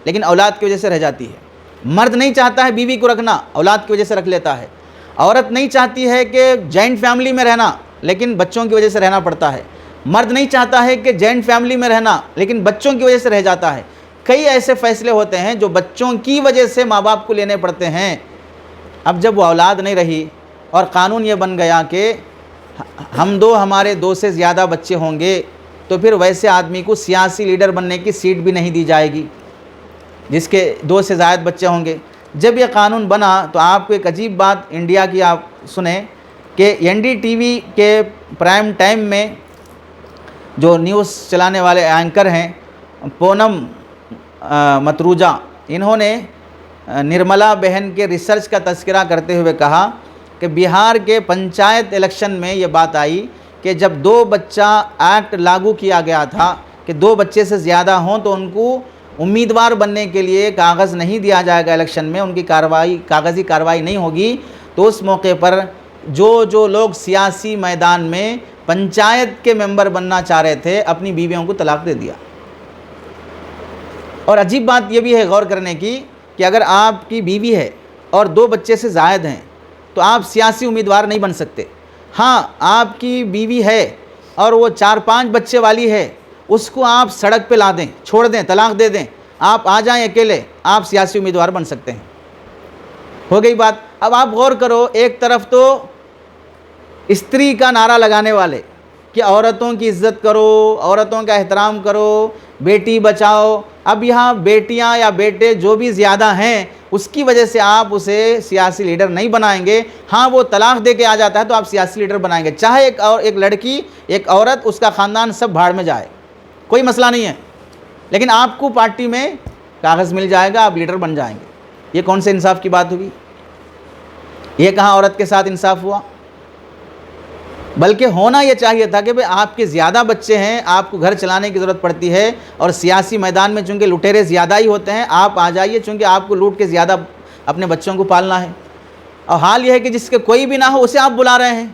لیکن اولاد کی وجہ سے رہ جاتی ہے. مرد نہیں چاہتا ہے بیوی کو رکھنا, اولاد کی وجہ سے رکھ لیتا ہے. عورت نہیں چاہتی ہے کہ جوائنٹ فیملی میں رہنا لیکن بچوں کی وجہ سے رہنا پڑتا ہے. مرد نہیں چاہتا ہے کہ جوائنٹ فیملی میں رہنا لیکن بچوں کی وجہ سے رہ جاتا ہے. کئی ایسے فیصلے ہوتے ہیں جو بچوں کی وجہ سے ماں باپ کو لینے پڑتے ہیں. اب جب وہ اولاد نہیں رہی اور قانون یہ بن گیا کہ ہمارے 2 سے زیادہ بچے ہوں گے تو پھر ویسے آدمی کو سیاسی لیڈر بننے کی سیٹ بھی نہیں دی جائے گی جس کے 2 سے زائد بچے ہوں گے. جب یہ قانون بنا تو آپ کو ایک عجیب بات انڈیا کی آپ سنیں کہ NDTV کے پرائم ٹائم میں جو نیوز چلانے والے اینکر ہیں پونم متروجا, انہوں نے نرملا بہن کے ریسرچ کا تذکرہ کرتے ہوئے کہا کہ بہار کے پنچایت الیکشن میں یہ بات آئی کہ جب 2 بچہ ایکٹ لاگو کیا گیا تھا کہ 2 بچے سے زیادہ ہوں تو ان کو امیدوار بننے کے لیے کاغذ نہیں دیا جائے گا الیکشن میں, ان کی کاغذی کارروائی نہیں ہوگی. تو اس موقع پر جو لوگ سیاسی میدان میں پنچایت کے ممبر بننا چاہ رہے تھے اپنی بیویوں کو طلاق دے دیا. اور عجیب بات یہ بھی ہے غور کرنے کی کہ اگر آپ کی بیوی ہے اور 2 بچے سے زائد ہیں تو آپ سیاسی امیدوار نہیں بن سکتے. ہاں, آپ کی بیوی ہے اور وہ 4-5 بچے والی ہے, اس کو آپ سڑک پہ لا دیں, چھوڑ دیں, طلاق دے دیں, آپ آ جائیں اکیلے, آپ سیاسی امیدوار بن سکتے ہیں. ہو گئی بات. اب آپ غور کرو, ایک طرف تو استری کا نعرہ لگانے والے کہ عورتوں کی عزت کرو, عورتوں کا احترام کرو, بیٹی بچاؤ. اب یہاں بیٹیاں یا بیٹے جو بھی زیادہ ہیں اس کی وجہ سے آپ اسے سیاسی لیڈر نہیں بنائیں گے. ہاں, وہ طلاق دے کے آ جاتا ہے تو آپ سیاسی لیڈر بنائیں گے, چاہے ایک لڑکی, ایک عورت, اس کا خاندان سب بھاڑ میں جائے, کوئی مسئلہ نہیں ہے, لیکن آپ کو پارٹی میں کاغذ مل جائے گا, آپ لیڈر بن جائیں گے. یہ کون سے انصاف کی بات ہوگی؟ یہ کہاں عورت کے ساتھ انصاف ہوا؟ بلکہ ہونا یہ چاہیے تھا کہ آپ کے زیادہ بچے ہیں, آپ کو گھر چلانے کی ضرورت پڑتی ہے اور سیاسی میدان میں چونکہ لٹیرے زیادہ ہی ہوتے ہیں, آپ آ جائیے چونکہ آپ کو لوٹ کے زیادہ اپنے بچوں کو پالنا ہے. اور حال یہ ہے کہ جس کے کوئی بھی نہ ہو اسے آپ بلا رہے ہیں.